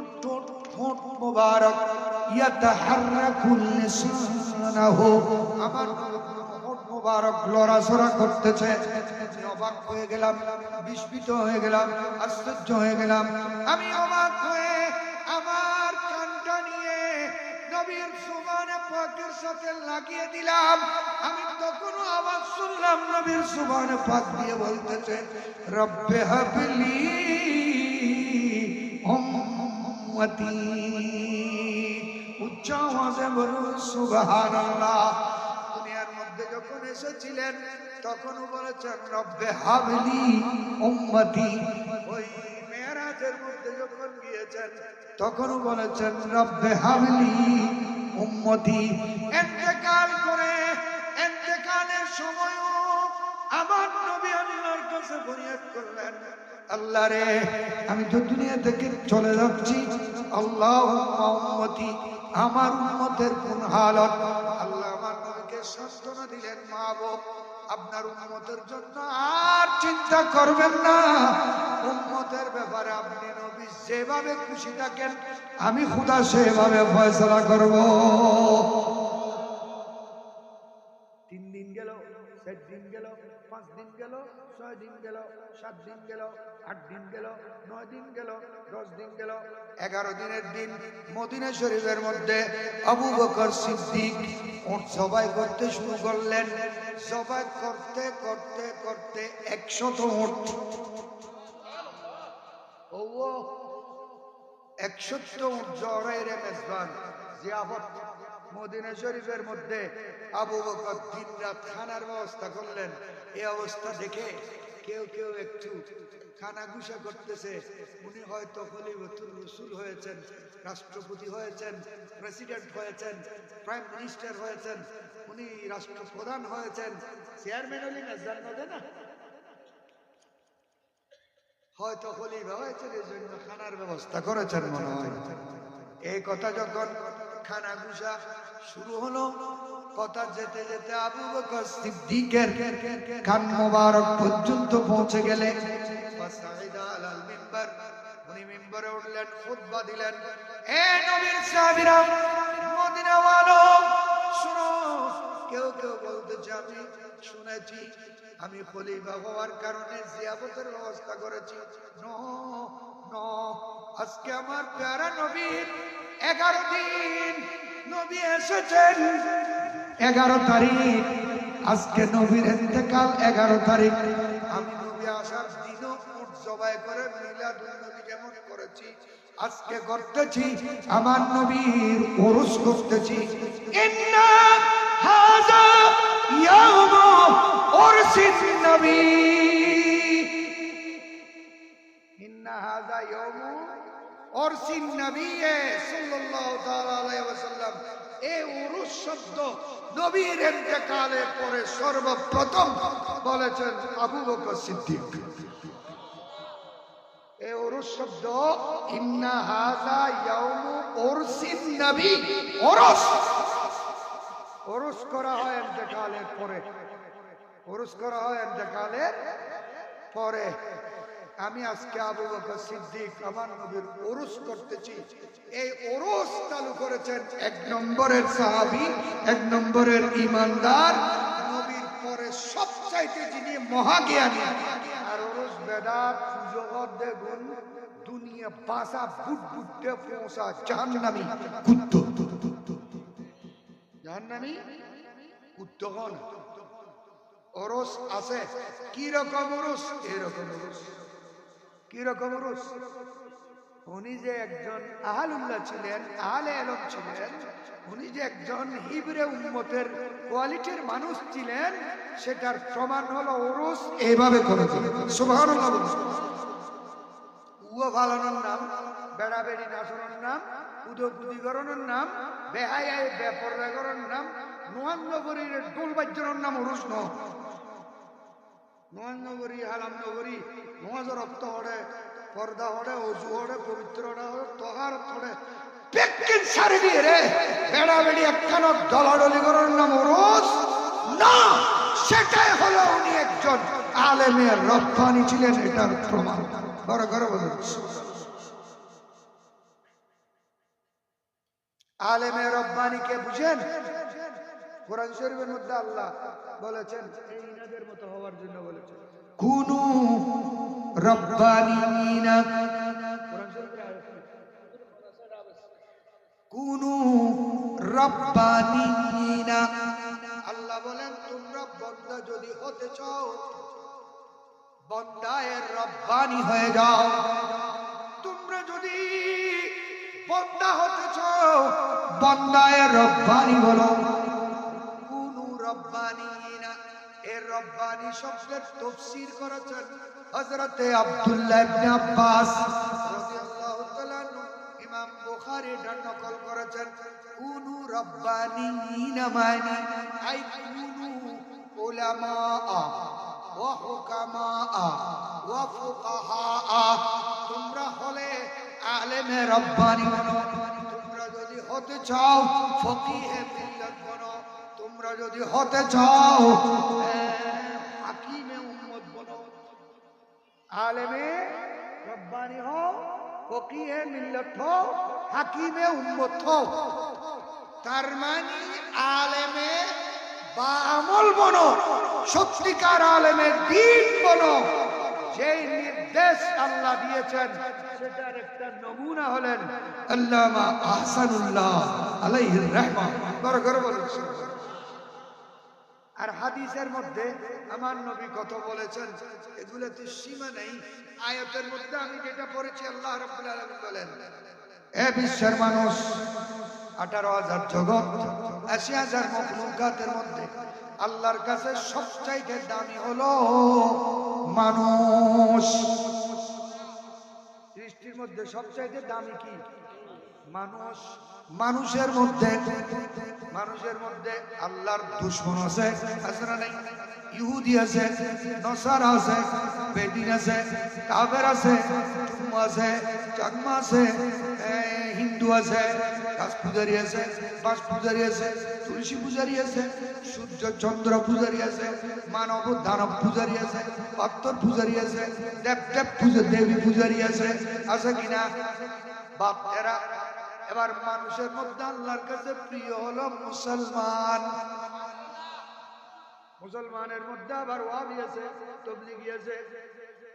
ঠোঁট মোবারক ইয়াতাহাররাকুল লিসানাহু, আমার ঠোঁট মোবারক লড়াচড়া করতেছে। অবাক হয়ে গেলাম, বিস্মিত হয়ে গেলাম, আশ্চর্য হয়ে গেলাম। আমি অবাক হয়ে আমার কানটা নিয়ে নবীর সুবহানে পাকের সাথে লাগিয়ে দিলাম। আমি তখনও আওয়াজ শুনলাম নবীর সুবহানে পাক দিয়ে বলতেছে, রব্বে হাবলি উম্মতি। উচ্চ আওয়াজে বলুন সুবহানাল্লাহ। দুনিয়ার মধ্যে যখন এসেছিলেন তখনও বলেছেন রব্বে হাবলি উম্মতি। ওই মেরাজের মধ্যে যখন গিয়েছেন তখনও বলেছেন রব্বে হাবলি উম্মতি। ইন্তেকাল করে ইন্তেকালের সময়ও আমার নবী আল্লাহর কাছে ফরিয়াদ করলেন, আল্লাহ রে, আমি তো দুনিয়া থেকে চলে যাচ্ছি, আল্লাহুম্মা উম্মতি, আমার উম্মতের কোন হালত। আল্লাহ আমার নবীকে সান্ত্বনা দিলেন, মাহবুব, আপনার উম্মতের জন্য আর চিন্তা করবেন না, উম্মতের ব্যাপারে আপনি নবী যেভাবে খুশি থাকেন, আমি খোদা সেভাবে ফয়সালা করব। 3 দিন গেল, 4 দিন গেল, 5 দিন গেল, 6 দিন গেল, 7 দিন গেল, 8 দিন গেল, 9 দিন গেল, 10 দিন গেল, 11 দিনের দিন মদিনা শরীফের মধ্যে আবু বকর সিদ্দিক উট জবাই করতে শুরু করলেন। জবাই করতে করতে করতে 100 উট, 100 উট জড়াইরে মেজবান জিয়াফত মদিনা শরীফের মধ্যে আবু বকর দিন রাত খানার ব্যবস্থা করলেন। এই অবস্থা দেখে কেউ কেউ একটু খানা ঘুষা করতেছে, উনি হয়তো খলিফাতুর রাসূল হয়েছেন, রাষ্ট্রপতি হয়েছেন, প্রেসিডেন্ট হয়েছেন, প্রাইম মিনিস্টার হয়েছেন, উনি রাষ্ট্রপ্রধান হয়েছেন, চেয়ারম্যান হলেন না, জান্নাতে না, হয়তো খলিফা হয়েছেন, এই জন্য খানার ব্যবস্থা করেছেন মনে হয়। এই কথা যখন খানা ঘুষা শুরু হলো, কথা যেতে যেতে আবু বকর সিদ্দিকের কান মোবারক পর্যন্ত পৌঁছে গেলে উনি মিম্বরে উঠলেন, খুতবা দিলেন, এ নবীর সাহাবীরা, মদিনাওয়ালো, শুনো। কেউ কেউ বলতেছে, আমি শুনেছি আমি খলিফা হওয়ার কারণে জিয়াফতের ব্যবস্থা করেছি। নো নো, আজকে আমার প্যারা নবীর 11 দিন নবী এসেছেন, 11 তারিখ, আজকে নবীর ইন্তেকাল 11 তারিখ। আমি নবী আসার দিনও উট জবাই করে মিলাদুন নবী যেমন করেছি, আজকে করতেছি, আমার নবীর উরুস করতেছি। ইন্না হাযা ইয়াউমু উরসিন নবী, ইন্না হাযা ইয়াউমু উরসিন নবী সাল্লাল্লাহু তাআলা আলাইহি ওয়াসাল্লাম। এই উরুস শব্দ নবীর ইন্তেকালের পরে সর্বপ্রথম বলেছেন আবু বকর সিদ্দিক। এই উরুস শব্দ, ইন্না হাযা ইয়াউমু উরসিন নবী, উরুস, উরুস করা হয় ইন্তেকালের পরে, উরুস করা হয় ইন্তেকালের পরে। আমি আজকে আবু বকর সিদ্দিক আমার নবীর উরুস করতেছি। এই উরুস চালু করেছেন 1 নম্বরের সাহাবী, 1 নম্বরের ইমানদার, নবীর পরে সবচাইতে যিনি মহাজ্ঞানী। আর উরুস বেদাত জগৎ দেখুন, দুনিয়া বাসা বুট বুটে পৌঁছা জাহান্নামী কুত্তো, জাহান্নামী কুত্তো কোন উরুস আছে। কি রকম উরুস? এরকম উরুস। কি রকম উরুস? উনি যে একজন আহলুল্লাহ ছিলেন, আহলে ইলম ছিলেন, উনি যে একজন হিবরে উম্মতের কোয়ালিটির মানুষ ছিলেন, সেটার প্রমাণ হলো উরুস এইভাবে করেছেন। সুবহানাল্লাহ। উয়া ফালানোর নাম, বেড়াবেড়ি নাচনের নাম, উদপুদি করানোর নাম, বেহায়ায় বেপরদা করার নাম, নোয়ান্নগরীর ডোল বাজ্যের নাম উরুস ন। নোয়ান্নগরী, হালামনগরী, নোয়াজ রক্ত হড়ে, পর্দা হড়ে, অজু হড়ে, পবিত্র হড়ে, তহারত হড়ে, পেক্কিন সারি দিয়ে রে বেড়াবেড়ি একখানো দলাডলি করার নাম উরুস না। সেটাই হলো উনি একজন আলেমের রব্বানি ছিলেন, এটার প্রমাণ। বড় করে বলুন, আলেমের রব্বানিকে বুঝেন? কোরআন শরীফের মধ্যে আল্লাহ বলেছেন এই ইনাদের মতো হওয়ার জন্য বলেছেন, কুনু রব্বানিনা। কোরআন শরীফের আয়াত, কুনু রব্বানিনা। আল্লাহ বলেন তোমরা বান্দা যদি হতে চাও, বান্দায়ের রব্বানি হয়ে যাও। তোমরা যদি বান্দা হতে চাও, বান্দায়ের রব্বানি বলো। কুনু রব্বানিনা, এর রব্বানি শব্দের তাফসীর করেছেন হযরতে আব্দুল্লাহ ইবনে আব্বাস রাদিয়াল্লাহু তাআলা আনহু। ইমাম বুখারী নকল করেছেন কুনু রব্বানিনা মানে আই কুনু উলামা ওয়া হুকামা ওয়া ফুকাহা, তোমরা হলে আলেমে রব্বানি বনো। তোমরা যদি হতে চাও ফকিহে মিল্লাত বনো। তোমরা যদি হতে চাও হাকিমে উম্মত বনো। আলেমে রব্বানি হও, ফকিহে মিল্লাত হও, হাকিমে উম্মত হও। তার মানে আলেমে বা আমল বনো, সত্যিকার আলেমে দ্বীন বনো। যেই নির্দেশ আল্লাহ দিয়েছেন সেটার একটা নমুনা হলেন আল্লামা আহসানুল্লাহ আলাইহির রহমান। বড় করে বলুন। আর হাদিসের মধ্যে আমার নবী কত বলেছেন, এগুলোতে সীমা নেই। আয়াতের মধ্যে আমি যেটা পড়েছি, আল্লাহ রাব্বুল আলামিন বলেন, এ বিশ্বের মানুষ, 18,000 জগৎ, 80,000 মখলুকাতের মধ্যে আল্লাহর কাছে সবচাইতে দামি হলো মানুষ। সৃষ্টির মধ্যে সবচাইতে দামি কি? মানুষ। মানুষের মধ্যে আল্লাহর দুশমন আছে, আছে না নাই? ইহুদি আছে, নসারা আছে, বেদিন আছে, কাফের আছে, জুম আছে, চাকমা আছে, হিন্দু আছে, গাছ পূজারি আছে, বাঁশ পূজারি আছে, তুলসী পূজারি আছে, সূর্য চন্দ্র পূজারি আছে, মানব দানব পূজারি আছে, পাত্তর পূজারি আছে, দেবী পূজারি আছে, আছে কিনা? বাপ এরা। এবার মানুষের মধ্যে আল্লাহর কাছে প্রিয় হলো মুসলমান। মুসলমানের মধ্যে আবার ওয়াহাবি আছে, তাবলীগী আছে,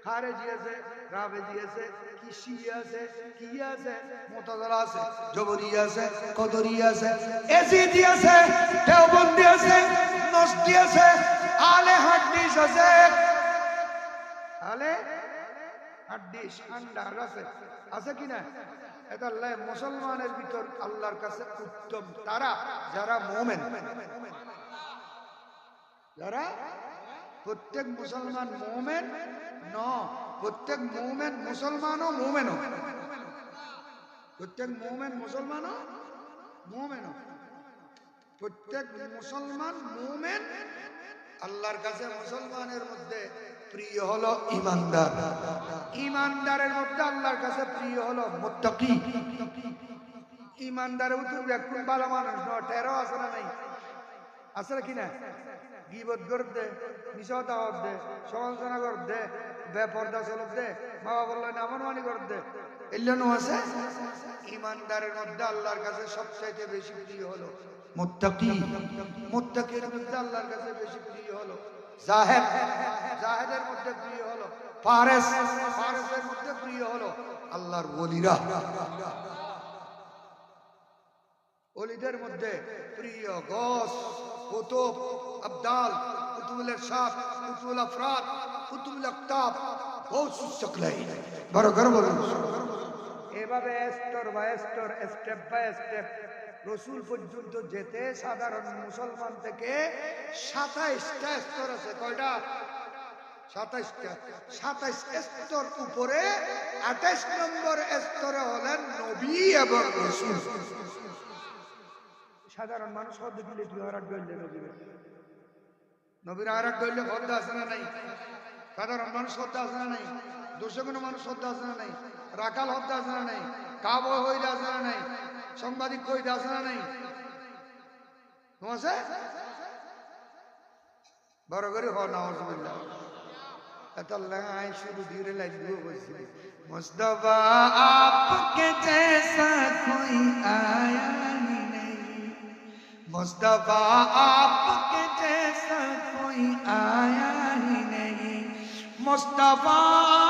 খারেজি আছে, রাফেজি আছে, কিশি আছে, কি আছে, মুতাজিলা আছে, জবরি আছে, কদরি আছে, এজিদি আছে, দেওবন্দি আছে, নসদি আছে, আলে হাদিস আছে, আলে হাদিস আন্ডার আছে, আছে কিনা? এটা আল্লাহ মুসলমানের ভিতর আল্লাহর কাছে উত্তম তারা যারা মুমিন। যারা প্রত্যেক মুসলমান মুমিন ন, প্রত্যেক মুমিন মুসলমানও মুমিনও, প্রত্যেক মুমিন মুসলমানও মুমিনও, প্রত্যেক মুসলমান মুমিন। আল্লাহর কাছে মুসলমানের মধ্যে প্রিয় হলো ঈমানদার, ঈমানদারের মধ্যে আল্লাহর কাছে প্রিয় হলো মুত্তাকি। ঈমানদারের ভিতর একটু ভালো মানুষ নয়, টেরো আছে না নাই? আছে কি না? গীবত করতে, মিছা কথা করতে, সমালোচনা করতে, বেপরদা চলতে, বাবা বললো নামানি করতে, এগুলো আছে। ঈমানদারের মধ্যে আল্লাহর কাছে সবচাইতে বেশি প্রিয় হলো মুত্তাকি। মুত্তাকির মধ্যে আল্লাহর কাছে বেশি প্রিয় হলো জাহেদ, জাহেদের মধ্যে প্রিয় হলো ফারেস, ফারেসের মধ্যে প্রিয় হলো আল্লাহর ওলিরা। ওলিদের মধ্যে প্রিয় গস, কুতুব, আবদাল, কুতুবুল ইরশাদ, কুতুবুল আফরাদ, কুতুবুল আকতাব, গৌসুস সকলাইন। বড় গর্ব। এভাবে স্তর বাই স্তর, স্টেপ বাই স্টেপ রসুল পর্যন্ত যেতে সাধারণ মুসলমান থেকে 27টা স্তর আছে। কয়টা? 27টা। 27 স্তর উপরে 28 নম্বর স্তরে হলেন নবী এবং রাসূল। সাধারণ মানুষ হতে দিলে কি আর গইলে নবীর আর গইলে হদ্দা আছে না নাই? সাধারণ মানুষ হদ্দা আছে না নাই? দর্শকগণ মানুষ হদ্দা আছে না নাই? রাখাল হদ্দা আছে না নাই? কাব হইলে আছে না নাই? সাংবাদিক কইতে আছে না নাই? আছে? বড় করে হ নাউজুবিল্লাহ। এটা লাই শুরু ধীরে লাগবে বলছি। মুস্তাফা আপকে জैसा कोई आया ही नहीं, मुस्तफा आपके जैसा कोई आया ही नहीं, मुस्तफा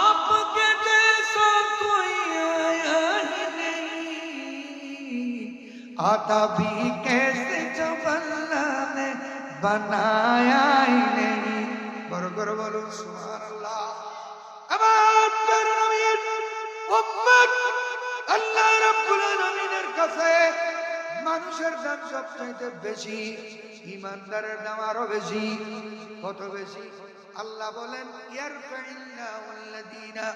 आपके जैसा कोई आया ही नहीं, आता भी कैसे जब अल्लाह ने बनाया ही नहीं। बरकर बोलो सुभान अल्लाह। আমার প্রিয় নবীর উম্মত আল্লাহ রাব্বুল আলামিনের কাছে মানুষের দাম সবচাইতে বেশি, ঈমানদারের দাম আরো বেশি। কত বেশি? আল্লাহ বলেন ইয়ারফাইল্লাহুল্লাযীনা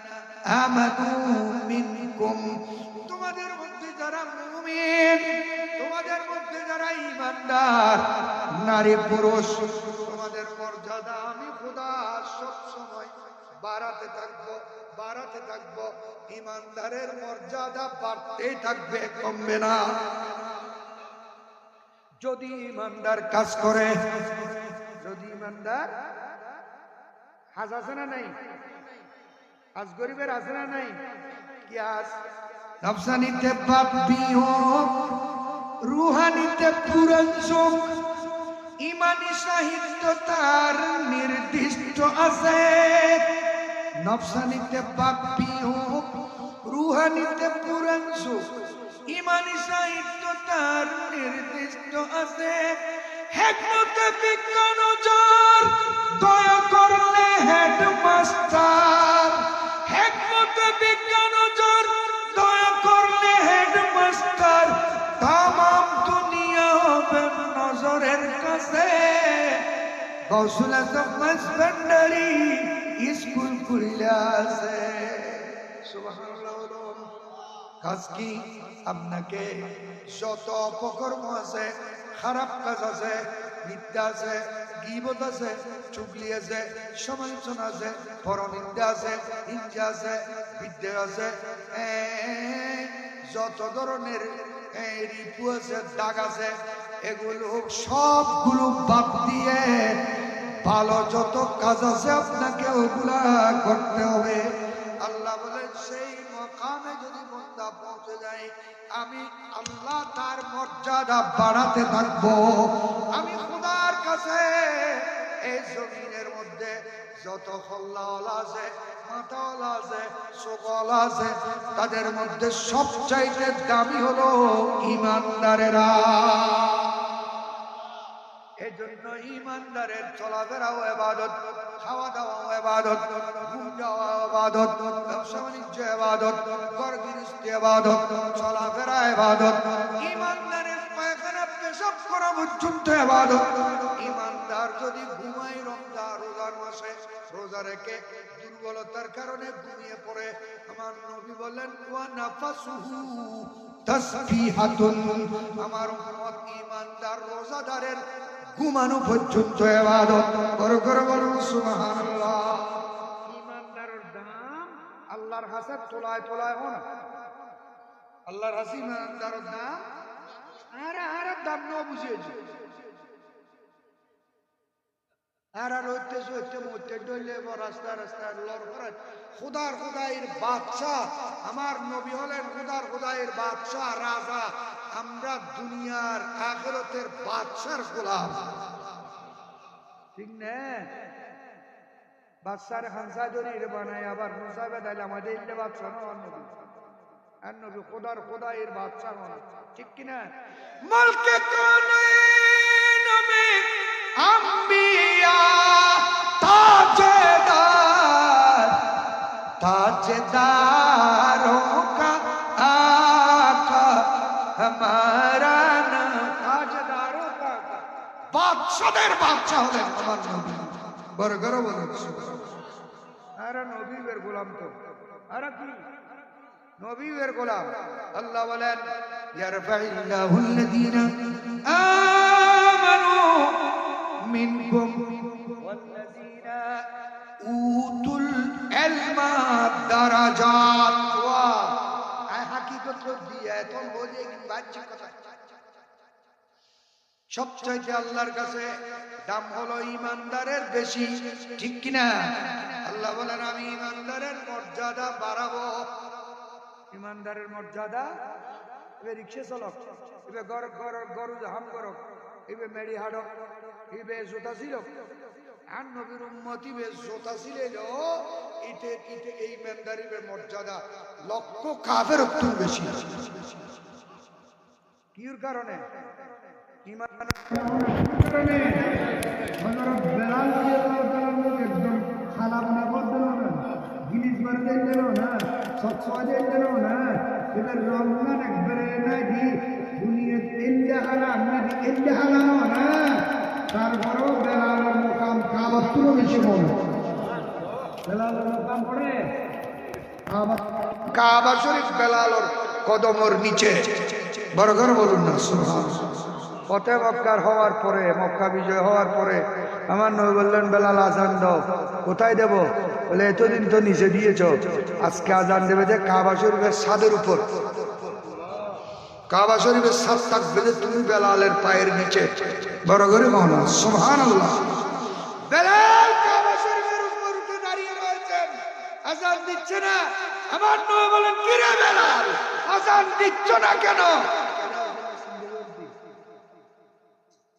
আমানু মিনকুম, তোমাদের মধ্যে যারা মুমিন, তোমাদের মধ্যে যারা ঈমানদার নারী পুরুষ, তোমাদের মর্যাদা আমি খোদা সব সময় বাড়াতে থাকবো। ইমানদারের মর্যাদা বাড়তেই থাকবে, কমবে না। যদি ইমানদার কাজ করে, যদি ইমানদার হাজ আছে না নাই, আজ গরিবের আছে না নাই, কি আজ নফসানিতে বাপি হোক, রুহানিতে পুরান চোখ, ইমানি সাহিত্য তার নির্দিষ্ট আছে। নফসানিতে বাপি হোক, রুহানিতে পুরান চোখ, ইমানি সাহিত্য তার নির্দিষ্ট আছে। হেকমতে বিজ্ঞান যার, দয়া করলে হেডমাস্টার। হেকমতে বিজ্ঞান যার, দয়া করলে হেডমাস্টার। তামাম দুনিয়া হবে নজরের কাছে। গৌসুল আজম মাসভান্ডারি স্কুল খুলে আছে। সুবহানাল্লাহ। কাজ কি? আপনাকে যত অপকর্ম আছে, খারাপ কাজ আছে, মিথ্যা আছে, গীবত আছে, চুগলি আছে, সমালোচনা আছে, পরনিন্দা আছে, হিংসা আছে, বিদ্যা আছে, যত ধরনের রিপু আছে, দাগ আছে, এগুলো সবগুলো বাদ দিয়ে ভালো যত কাজ আছে আপনাকে ওগুলা করতে হবে। আল্লাহ বলেন সেই মকামে যদি বান্দা পৌঁছে যায়, আমি আল্লাহ তার মর্যাদা বাড়াতে থাকবো। আমি খোদার কাছে এই জমিনের মধ্যে যত খল্লাওয়ালা আছে, মাথাওয়ালা আছে, চোখওয়ালা আছে, তাদের মধ্যে সবচাইতে দামি হলো ইমানদারেরা। এজন্য ইমানদারের চলাফেরাও ইবাদত, খাওয়া দাওয়াও ইবাদত, ঘুম যাওয়া ইবাদত, ব্যবসা বাণিজ্য ইবাদত, ঘর গৃহস্থী ইবাদত, চলাফেরা ইবাদত। ইমানদারের পায়খানা পেশাব করা পর্যন্ত ইবাদত। ইমানদার যদি ঘুমায় রোজার মাসে, রোজা রেখে দুর্বলতার কারণে ঘুমিয়ে পড়ে, আমার নবী বলেন ওয়া নাফাসুহু তাসবিহাতুন। আমার উম্মত ইমানদার রোজাদারের ঘুমানো পর্যন্ত ইবাদত। বড় করে বলুন সুবহানাল্লাহ। ইমানদারের দাম আল্লাহর কাছে তোলায় হয় না। আল্লাহর কাছে ইমানদারের দাম আর দাম না বুঝিয়েছে। আর হইতে মরতে ডলে রাস্তায় লড় খোদার বাদশাহ। আমার নবী হলেন খোদার বাদশাহ, রাজা। আমরা দুনিয়ার আখিরাতের বাদশার গোলাম, ঠিক না? বাদশার খানসা জরির বানায় আবার মুসাবে দাইলে আমাদের ইল্লে বাদশাহ না নবী। আর নবী খোদার বাদশাহ না, ঠিক কিনা? মালকে কানাইন মে আম্বিয়া ताजदारों का आका हमारा नाम। ताजदारों का बादशाहेर बादशाह হলেন আমার নবী। বড় গর্ব বলেন আরে নবীর গোলাম তো, আরে কি নবীর গোলাম। আল্লাহ বলেন ইয়ারফাইল্লাহুল লাযীনা আমানু মিনকুম ওয়াল্লাযীনা উতুল ইলমা দারাজাত। হাকিকত দিয়ে এখন বলে বাহ্যিক কথা। সবচাইতে আল্লাহর কাছে দাম হলো ইমানদারের বেশি, ঠিক কিনা? আল্লাহ বলেন আমি ইমানদারের মর্যাদা বাড়াবো। ইমানদারের মর্যাদা এবার রিক্সা চালক, এবার গরু হাম করক, এবার মেড়ি হাডক, এবার জোতা ছিল। আর নবীর উম্মতি বেশ জোতা ছিল। ইতে এই ইমানদারির মর্যাদা লক্ষ কাফের একটু বেশি। কির কারণে? একদম খারাপ না বলতে না, জিনিস বাড়তে দিল না, সবসময় দিল না। এবার রমজান একবারে নাকি দুনিয়া এল্লে হালাম নাকি এল্লে হালানো না। তারপরেও বেলালের মোকাম কাবার তুলো বেশি বড়। বেলালের মোকাম পড়ে কাবা শরীফ বেলালের কদমের নিচে। বড় ঘর বলুন না সুবহানাল্লাহ। ফতে মক্কার হওয়ার পরে, মক্কা বিজয় হওয়ার পরে আমার নবী বললেন, বেলাল আজান দাও। কোথায় দেব? বলে এতদিন তো নিচে দিয়েছ, আজকে আজান দেবে যে কাবা শরীফের ছাদের উপর। কাবা শরীফের ছাদ থাকবে যে তুমি বেলালের পায়ের নিচে। বড় করে মহলা সুবহানাল্লাহ। বেলাল কাবা শরীফের উপর উঠে দাঁড়িয়ে রয়েছেন, আজান দিচ্ছে না। আমার নবী বলেন, কি রে বেলাল, আজান দিচ্ছ না কেন?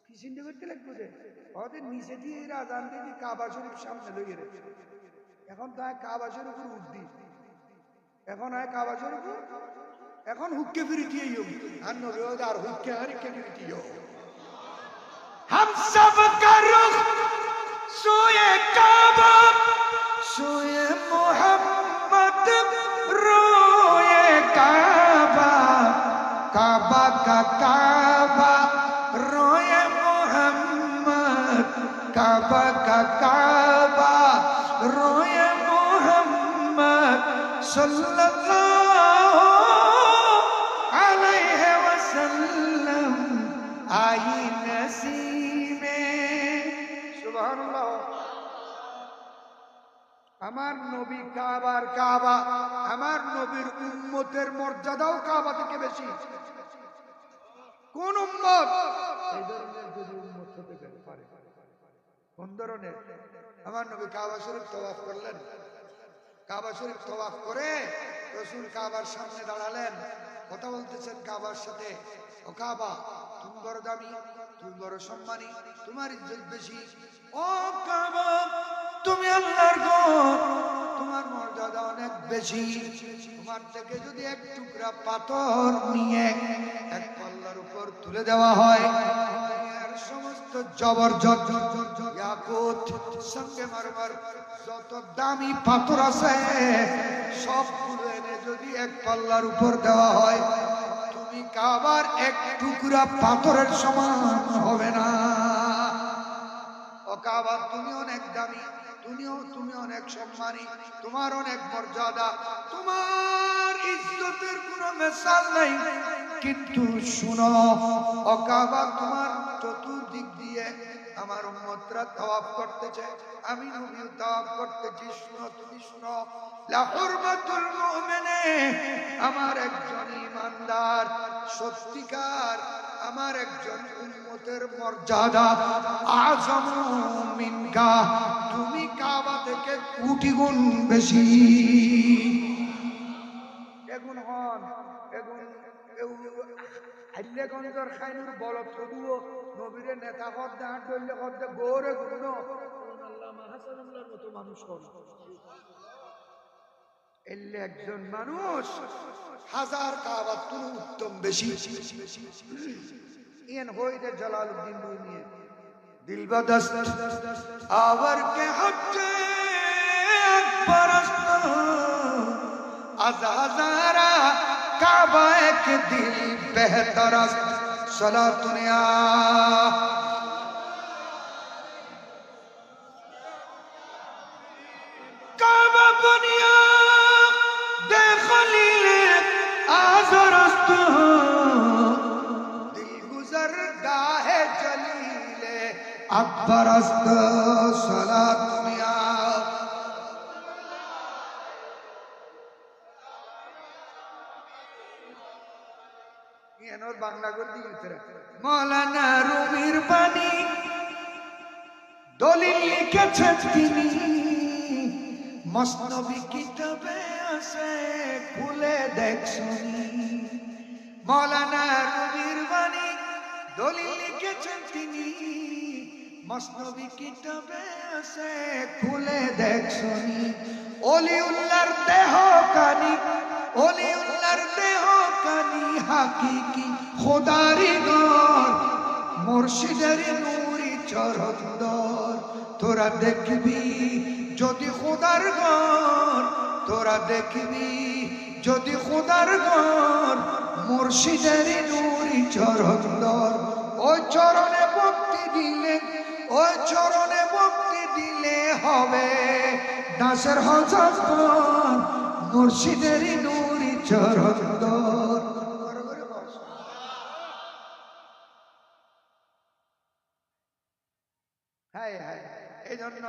কি চিন্তা করতে লাগবে যে ওদের নিচে দিয়ে আজান দিয়ে কাবা শরীফ সামনে লইয়ে রেখে, এখন তো কাবা শরীফের উদ্দি, এখন কাবা শরীফ, এখন হুক্কে ফিরে দিয়ে আর নবী আর হুক্কে হারিকে ফিরে দিও। हम सब का रुख सोए काबा, सोए मोहम्मद रोए काबा, काबा का काबा रोए मोहम्मद, काबा का काबा रोए मोहम्मद सल्लल्लाहु अलैहि वसल्लम आई नसीमे। सुबहानाल्लाह। আমার নবী কাবার কাবা, আমার নবীর উম্মতের মর্যাদাও কাবা থেকে বেশি। কোন উম্মত এই ধরনের যদি উম্মত হতে পারে? কোন ধরনের? আমার নবী কাবা শরীফ তওয়াফ করলেন, কাবা শরীফ তওয়াফ করে রাসূল কাবার সামনে দাঁড়ালেন, কথা বলতেছেন কাবার সাথে, ও কাবা তুমি বড় দামি, তুমি বড় সম্মানী, তোমার ইজ্জত বেশি। ও কাবা তুমি আল্লাহর ঘর, তোমার মর্যাদা অনেক বেশি। তোমার থেকে যদি এক টুকরা পাথর নিয়ে এক পাল্লার উপর তুলে দেওয়া হয়, আর সমস্ত জবরদস্ত ইয়াকুত সঙ্গে মারমার যত দামি পাথর আছে সবগুলো এনে যদি এক পাল্লার উপর দেওয়া হয়, তুমি কাবার এক টুকরা পাথরের সমান হবে না। ও কাবা তুমি অনেক দামি, তুমি অনেক সম্মানী, তোমার অনেক মর্যাদা, তোমার ইজ্জতের কোনো মিসাল নাই। কিন্তু শুনো ও কাবা, তোমার চতুর্দিক দিয়ে আমার উম্মতরা তাওয়াফ করতেছে, আমি নবী তাওয়াফ করতেছি। শুনো, তুমি শুনো, লা হুরমাতুল মুমিনে, আমার একজন ঈমানদার সত্যিকার, আমার একজন উম্মতের মর্যাদা আযমু মিনকা, তুমি কাবা থেকে কোটি গুণ বেশি। এগুন হন এগুন হাইলেগঞ্জের খাইনুর বলত তবুও নবীরে নেতা পদে হাত ধরলে পদে গৌরে গুণ আল্লামা হাসানুল্লাহর মতো মানুষ হন। এলে একজন মানুষ হাজার কাবার তুল উত্তম বেশি। ইন হইতে জালালউদ্দিন রুমি দিলবদস্ত আওয়ার কে হজ্জে আকবর আজ হাজারা কাবা এক দিল বেহতর সালাতুনিয়া। কাবা বনিয়া দে খলিল আজরস্ত দিল গুজর গাহে জলিলে আকবরস্ত সালাতুনিয়া। বাংলা করে দিয়েছে মৌলানা রুমির বাণী, দলিল লিখেছেন তিনি, মসনবী কিতাবে আছে, খুলে দেখ শুনি। মৌলানা রুমির বাণী, দলিল লিখেছেন তিনি, মসনবী কিতাবে আছে, খুলে দেখ শুনি। অলিউল্লাহর দেহ কানি, অলিউল্লাহর দেহ কানি হাকিকি খোদারি গর, মুর্শিদের নূরি চরণদর। তোরা দেখবি যদি খোদার গর, তোরা দেখবি যদি খোদার গর, মুর্শিদের নূরি চরণদর। ওই চরণে ভক্তি দিলে, ওই চরণে ভক্তি দিলে হবে দাসের হজর, মুর্শিদের নূরি চরণদর। হায় হায়, এই জন্য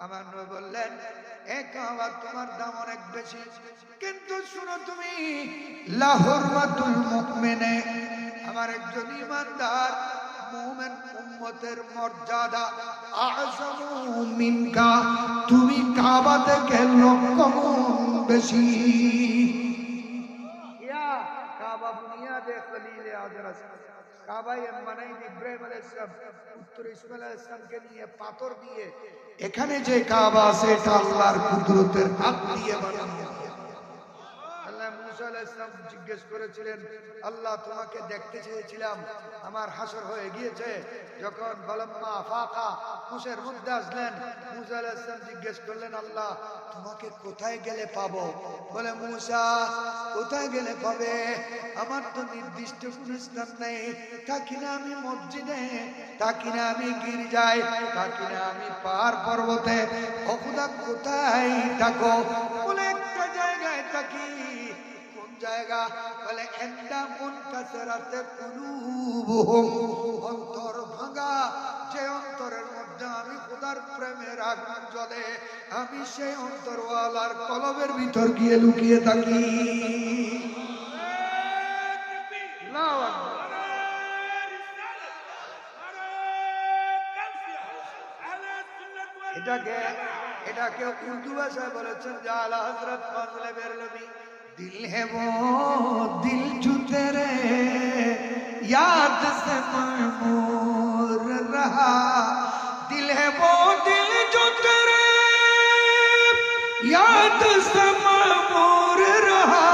আমার নবী বললেন এ কাবা তোমার দাম অনেক বেশি, কিন্তু শুনো তুমি লা হুরমাতুল মুমিনে, আমার একজন ঈমানদার মুমিন উম্মতের মর্যাদা আযমু মিনকা, তুমি কাবা থেকে লক্ষ গুণ বেশি। ইয়া কাবা বুনিয়াদে খলিলে আজরাস, কাবায় বানাই ইব্রাহিম আলাইহিস সালাম পুত্র ইসমাঈল আলাইহিস সালামকে নিয়ে পাথর দিয়ে, এখানে যে কাবা আছে এটা আল্লাহর কুদরতের হাত দিয়ে বানানো। আল্লাহ মুসা আলাইহিস সালাম জিজ্ঞেস করেছিলেন আল্লাহ তোমাকে দেখতে চেয়েছিলাম, আমার হাসর হয়ে গিয়েছে। যখন বালাম্মা ফাকা হুশের মধ্যে আসলেন, মুসা আলাইহিস সালাম জিজ্ঞেস করলেন আল্লাহ তোমাকে কোথায় গেলে পাবো? বলে মুসা কোথায় গেলে পাবে, আমার তো নির্দিষ্ট কোন স্থান নেই, থাকি না আমি মসজিদে, থাকি না আমি গির্জায়, থাকি না আমি পাহাড় পর্বতে, ও খোদা কোথায় থাকো? বলে একটা জায়গায় থাকি। কোন জায়গা? বলে এন্দা মুনকাসিরাতে কুলুবুহুম, অন্তর ভাঙা যে অন্তরের মধ্যে আমি খোদার প্রেমের আগুন জ্বলে, আমি সেই অন্তরওয়ালার কলবের ভিতর গিয়ে লুকিয়ে থাকি। এটাকে উর্দু ভাষায় বলেছেন যে আলা হযরত ফজলে বেরলভী, दिल है वो दिल जो तेरे याद से मरमूर रहा, दिल है वो दिल जो तेरे याद से मरमूर रहा,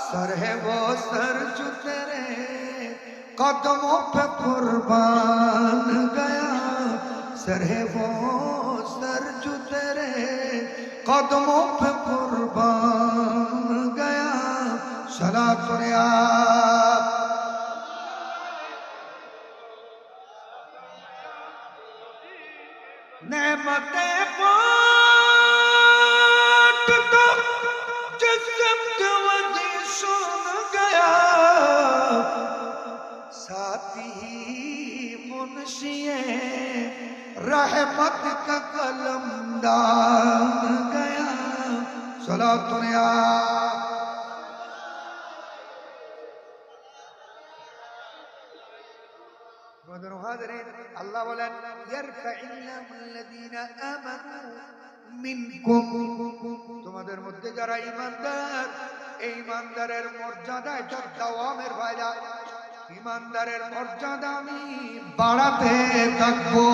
सर है वो सर जो तेरे कदमों पे कुर्बान गया, सर है वो सर जो तेरे कदमों पे कुर्बान गया, सलात या नेमतें बांट दो जिस्म वदी सुन गया, साथी मुंशिए रहमत का कलम दान गया, सलात या আল্লাহ বলেন ইয়ারফাইল্লাহুল্লাযীনা আমানু মিনকুম, তোমাদের মধ্যে যারা ঈমানদার, এই ঈমানদারের মর্যাদা এটা দাওয়ামের ফায়দা, ঈমানদারের মর্যাদা আমি বাড়াতে থাকবো।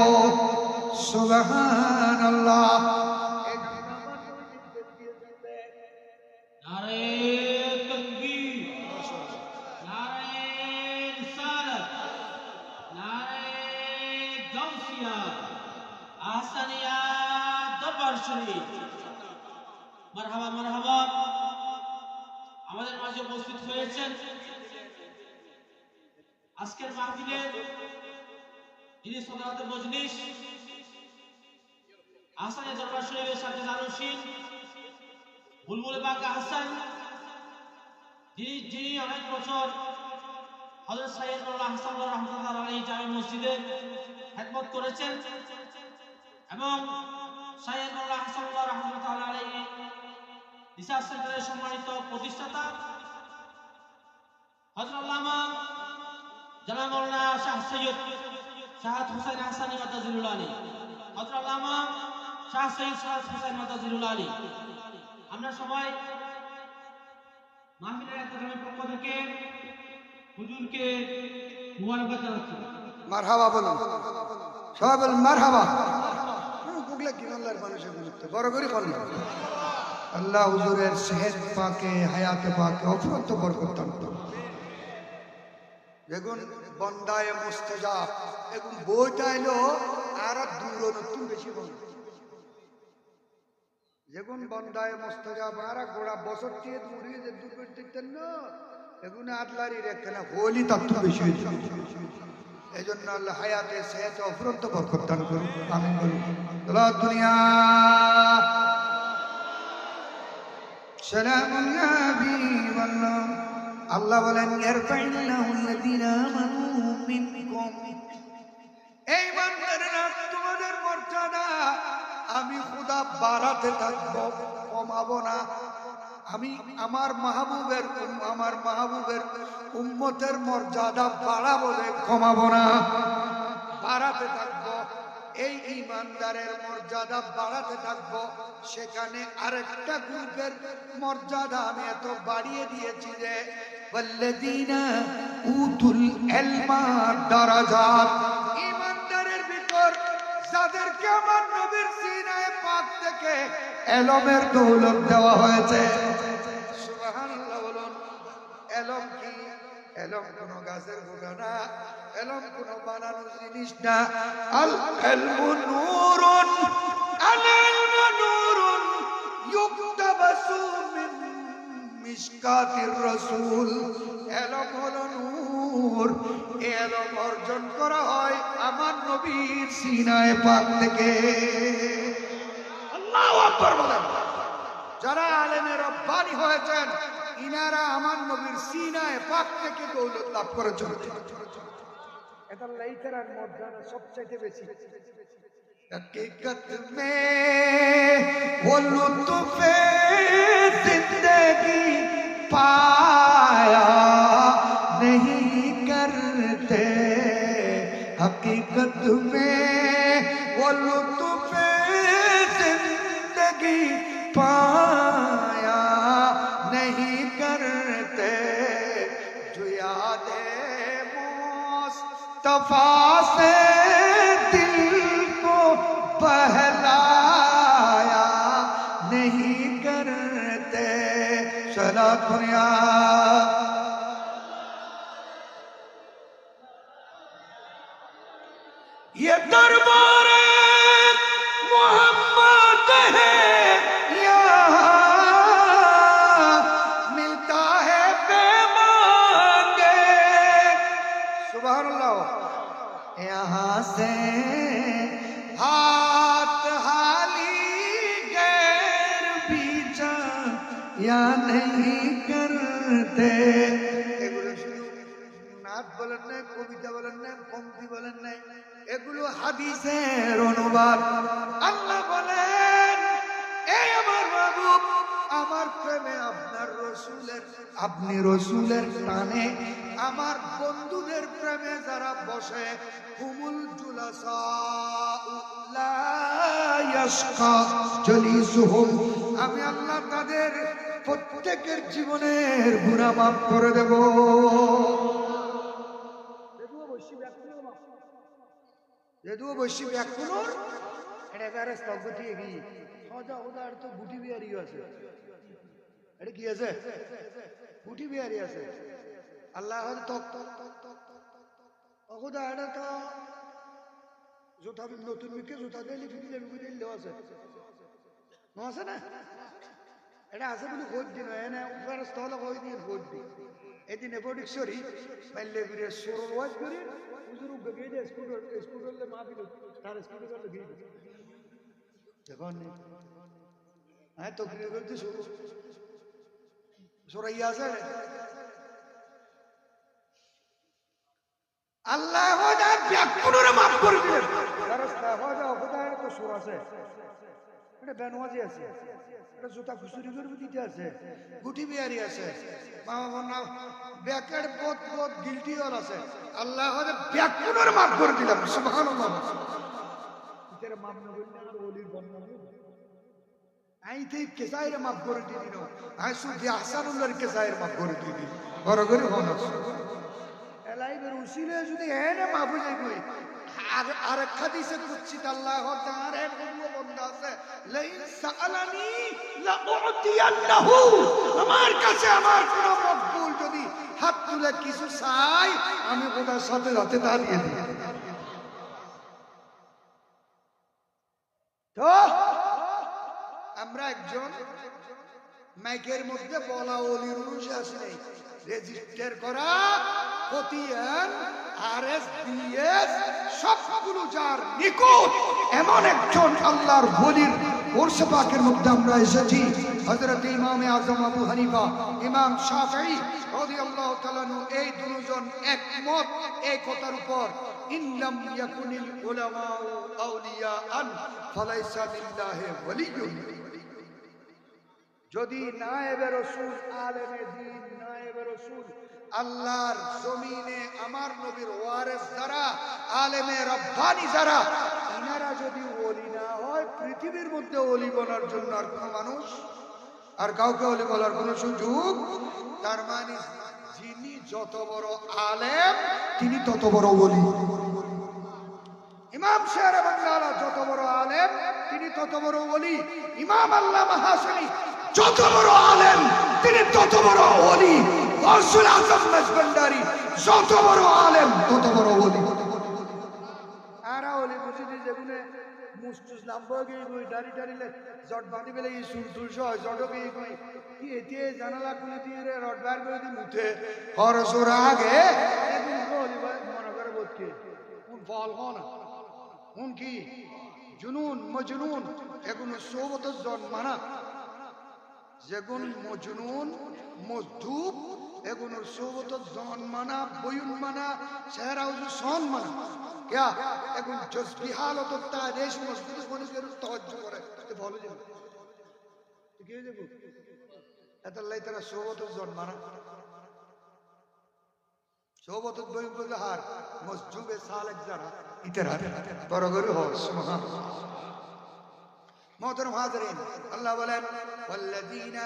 সুবহানাল্লাহ। মারহাবা মারহাবা। আমাদের মাঝে উপস্থিত হয়েছেন আজকের মাহফিলের যিনি সদরাতে মজলিস আহসানে দরবার শরীফের সাথে দারুশিন বুলবুল বাঁকা হাসান, যিনি অনেক বছর হযরত সাইয়্যিদ মাওলানা হাসান রাহমাতুল্লাহ আলাইহি জামে মসজিদে খেদমত করেছেন এবং সাইয়্যিদ মাওলানা হাসান রাহমাতুল্লাহ আলাইহি রিসার্চ সেন্টারের সম্মানিত প্রতিষ্ঠাতা হযরত আল্লামা জনাব মাওলানা শাহ সৈয়দ শাহাদ হোসেন হাসানী মাদাজিরুল আলী, হযরত আল্লামা শাহ সৈয়দ শাহাদ হোসেন মাদাজিরুল আলী, আমরা সবাই মাহফিলের একজনের পক্ষ থেকে হুজুরকে মুবারকবাদ জানাচ্ছি। মারহাবা বলুন, সবাই বলুন মারহাবা। বুগলে কি আল্লাহর মানুষের গুরুত্ব বড় করে বলুন। আল্লাহ হুজুরের সেহত পাকে হায়াতে পাকে অফুরন্ত বরকত দান করুন। দেখুন বন্দায় মুস্তাজাব, এখন বইটা এলো আর দূর নতুন বেশি বন্ধ, যেগুন বন্দায় মুস্তাজাব আর গোড়া বছর দিয়ে দূরে যে দূর করে দিতেন না, এখন আদলারি রেখে না হোলি তার তো বেশি হয়েছে। এই জন্য আল্লাহ হায়াতে সেহত অফুরন্ত বরকত দান করুন, আমিন বলুন। দুনিয়া সালামুন ইয়া হাবিবাল্লাহ। আল্লাহ বলেন ইয়ারফাইল্লাহুল্লাযীনা আমানু মিনকুম, এই বান্দার বাড়াতে থাকবো, কমাবো না। আমি আমার মাহবুবের উম্মতের মর্যাদা বাড়াবো, কমাবো না, বাড়াতে থাকবো। এই ঈমানদারের মর্যাদা বাড়াতে থাকবো। সেখানে আরেকটা গ্রুপের মর্যাদা আমি এত বাড়িয়ে দিয়েছি যে ওয়াল্লাযীনা উতুল ইলমা দারাজাত, ঈমানদারের ভিতর যাদেরকে আমার নবীর সিনায়ে পাক থেকে ইলমের দৌলত দেওয়া হয়েছে। সুবহানাল্লাহ বলুন। ইলম কি? ইলম কোন গাছের গোড়া না, ইলম কোন বানানো জিনিস না। আল ইলমু নূরুন, আল ইলমু নূরুন ইউকতাবাসু মিন মিশকাতির রাসূল। ইলম হলো নূর, ইলম অর্জন করা হয় আমার নবীর সিনায়ে পাক থেকে। আল্লাহু আকবার বলেন। যারা আলেমে রব্বানি হয়েছেন ইনারা আমার নবীর সিনায়ে পাক থেকে দৌলত লাভ করেছেন। এটা লাইতার মর্যাদা সবচেয়ে বেশি। हकीकत में वो लुत्फ जिंदगी पाया नहीं करते, हकीकत में वो लुत्फ जिंदगी पाया नहीं करते, जो यादे मुस्तफा से दिल को बहलाया नहीं करते। सलात दुनिया ये दरबार मोहम्मद है, यहाँ मिलता है बेमांगे। सुभान अल्लाह। यहाँ से हाथ हाली गैर बीचा या नहीं करते। এগুলো শুধু নাচ বলেন নাই, কবিতা বলেন নাই, পংক্তি বলেন নাই, এগুলো হাদিসের অনুবাদ। আল্লাহ বলেন, এই আমার মাহবুব, আমার প্রেমে আপনার রসুলের, আপনি রসুলের টানে আমার বন্ধুদের প্রেমে যারা বসে, হুমুল জুলাসা লা ইয়াশকা জলিসুহুম, আমি আল্লাহ তাদের প্রত্যেকের জীবনের গুনাহ মাফ করে দেব। যদিও বৈশী ব্যাকুনোর এটা এবারে স্থগতি এগিয়ে সজা ওদার তো গুটি বিহারি আছে। এটা কি আছে? গুটি বিহারি আছে। আল্লাহ অগোদা এটা তো জোতা নতুন মিকে জোতা দিলে ফিরিলে বিলে আছে ন আছে না? এটা আছে বলে খোঁজ দিন এনে উপরে স্থল কই দিয়ে খোঁজ দিই। এদিন এপোডিক সরি মাইলে ফিরে সরল ওয়াজ করি হুজুর গগে দে স্কুটারলে মা দিল তার স্কুটারলে গিয়ে দেখুন হ্যাঁ তো ক্রিয়া করতে সরাইয়া আছে। আল্লাহ ব্যাকুণরে মাফ করে দিলেন। তো সুর আছে, এটা বেনওয়াজি আছে, এটা জুতা খুচুরি করবে দিতে আছে, গুটি বিহারি আছে, ব্যাকের বোধ বোধ গিলটি হল আছে। আল্লাহ ব্যাকুণরে মাফ করে দিলাম। সুবহানাল্লাহ। মাফ না করলে ওলির বর্ণনা আইতে কেসাইরে মাফ করে দিয়ে দিল। আই সুফি আহসানুল্লাহর কেসাইরে মাফ করে দিয়ে দিল। বড় করে হলো এলাইবের উসিলে যদি এনে মাফ হয়ে যাবে। আর এক হাদিসে কুদসিত আল্লাহ তাআলা এর কোনো বান্দা আছে, লাইন সাআলানি লা উতিয়ান্নাহু, আমার কাছে আমার কোন মকবুল যদি হাত তুলে কিছু চাই আমি ওটার সাথে সাথে তা দিয়ে দিই। তো আমরা একজন মাইকের মধ্যে বলা ওলির অনুযায়ী আসি নাই, রেজিস্টার করা খতিয়ান RSBS সবগুলো যার নিকট এমন একজন আল্লাহর ওলির ওরস পাকের মধ্যে আমরা এসেছি। হযরত ইমামে আযম আবু হানিফা, ইমাম শাফিঈ রাদিয়াল্লাহু তাআলা আনহু, এই দুজন একমত এই কথার উপর, ইল্লাম ইয়াকুনিল উলামা আউলিয়াআন ফালাইসা লিল্লাহি ওয়ালিয়্যুন। যদি নায়েবে রাসূল আলেমে দ্বীন নায়েবে রাসূল আল্লাহর জমিনে আমার নবীর ওয়ারিস যারা আলেমে রব্বানি যারা ইনারা যদি ওলি না হয় পৃথিবীর মধ্যে ওলি বলার জন্য আর কোনো মানুষ আর কাউকে ওলি বলার কোনো সুযোগ, তার মানে যিনি যত বড় আলেম তিনি তত বড় ওলি। ইমাম শের বাংলা যত বড় আলেম তিনি তত বড় ওলি। ইমাম আল্লামা হাসানী যত বড় আলেম তিনি তত বড় ওলি। গৌসুল আজম নাশবন্দারি যত বড় আলেম তত বড় ওলি। আরা ওলি বুঝিনি যেগুনে মুস্তুস নাম্বগে গই দাড়ি দাড়িলে জট বাঁধি বেলে এই সুর তুলস জটকে গই কি এতে জানালা খুলে দিয়ে রে রড বার করে দি মুঠে খরচর আগে এগুলো ওলি মনে করে বলকে কোন ফল হন কোন কি জুনুন মজনুন এগুলো সোবত জন্মানা যেগুন মজনুন মজদুব এগুলো সোবত জন্মানা বয়ুন মানা সেহরাউজু সন মানা क्या এখন জজবি হালত তা দেশ মসজিদ কোন কেউ তাওয়াজ্জু করে তে বলে যে কি হয়ে যাবে এত আল্লাহ তাআলা সোবত জন্মানা সোবত বয়ুন বলে হার মসজুবে সালেক যারা ইতরা বরগরি হয় সুবহানাল্লাহ। মোহতরম হাজিরিন, আল্লাহ বলেন ওয়াল্লাযীনা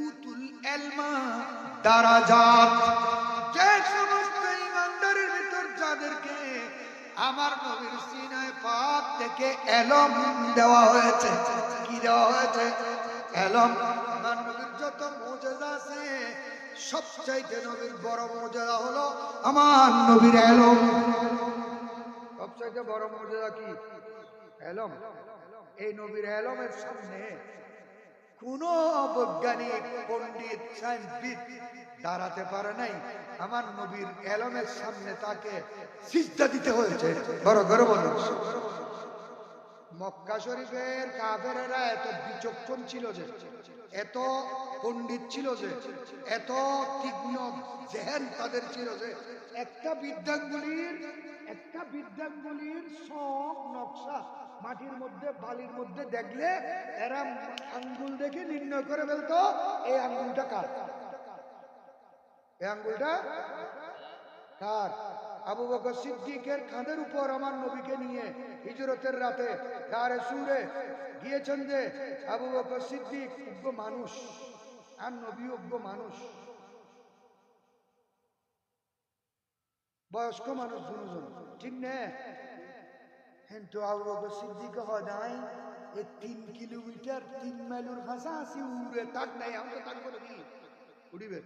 উতুল ইলমা দারাজাত, যে সমস্ত ঈমানদারের ভিতর যাদেরকে আমার নবীর সিনায় পাক থেকে ইলম দেওয়া হয়েছে। কি দেওয়া হয়েছে? ইলম। আমার নবীর যত মুজিজা আছে সবচাইতে নবীর বড় মুজিজা হলো আমার নবীর ইলম। সবচাইতে বড় মুজিজা কি? ইলম। এই নবীর ইলমের সামনে কোন বৈজ্ঞানিক পণ্ডিত সায়েন্সবিদ দাঁড়াতে পারে নাই। আমার নবীর ইলমের সামনে তাকে সিজদা দিতে হয়েছে। বড় গর্ব বলুন। মক্কা শরীফের কাফেরেরা এত বিচক্ষণ ছিল যে, এত পণ্ডিত ছিল যে, এত তীক্ষ্ণ জেহেন তাদের ছিল যে একটা বিদ্যাঙ্গুলির সব নকশা মাটির মধ্যে বালির মধ্যে দেখলে এরা আঙ্গুল দেখে নির্ণয় করে ফেলতো এই আঙ্গুলটা কার, এই আঙ্গুলটা কার। আবু বকর সিদ্দিকের কাঁধের উপর আমার নবীকে নিয়ে হিজরতের রাতে গারে সুরে গিয়েছেন যে আবু বকর সিদ্দিক উগ্র মানুষ আর নবী উগ্র মানুষ, বয়স্ক মানুষ দুজন, ঠিক না? কিন্তু আবু বকর সিদ্দিক হয় নাই এই 3 কিলোমিটার 3 মাইলের কাছাকাছি উড়ে তাক নাই। আমরা তাক করে দিই উড়িবে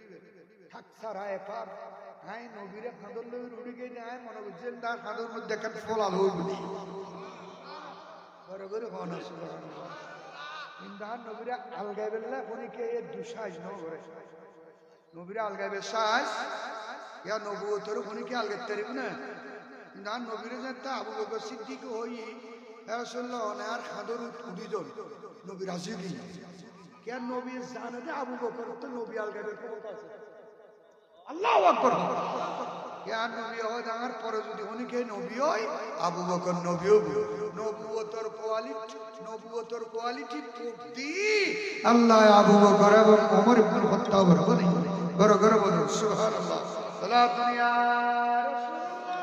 থাক সারা এপার হাই নবীরে খাদর লই উড়ি গই না মনে বুঝছেন তার খাদর মধ্যে একটা ফলাল হই বলি বড় করে হন সুবহানাল্লাহ। ইন্দান নবীরে আলগাই বেলা কোনিকে এই দুসাজ ন করে নবীরে আলগাই বে সাজ ইয়া নবুয়তর কোনিকে আলগাই তারিব না। ইন্দান নবীরে যেটা আবু বকর সিদ্দিক হই রাসূলুল্লাহ আর খাদর উড়ি জন নবী রাজি কি কেন নবী জানে যে আবু বকর তো নবী আলগাইবে ক্ষমতা আছে। আল্লাহু আকবার। ইয়া নবী হয় আর পরে যদি অনেকে নবী হয় আবু বকর নবী হবে। নবুয়তর কোয়ালিটি পড়তি আল্লাহ আবু বকর এবং ওমর ইবনে খাত্তাব বড় করে বলুন সুবহানাল্লাহ। সালাতুন ইয়া রাসূলুল্লাহ।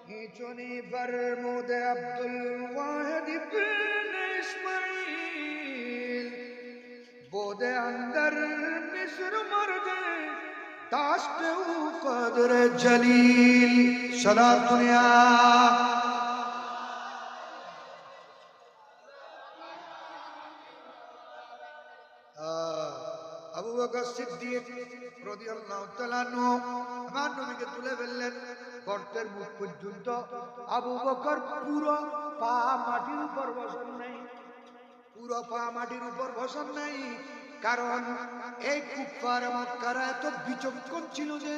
নিচনি বরমুদ আব্দুল ওয়াহিদ ইবনে ইসমাইল बोदे अंदर मिस्र मर्दे दाश्ते कदर जलील सदा दुनिया। আবু বকর সিদ্দিক রাদিয়াল্লাহু তাআলা আনহু আমার নবীকে তুলে ফেললেন গর্তের মুখ পর্যন্ত। আবু বকর পুরো পা মাটির উপর বসেন নাই, পুরো পা মাটির উপর বসেন নাই, কারণ এই কুফার মক্কারা এত বিচক্ষণ ছিল যে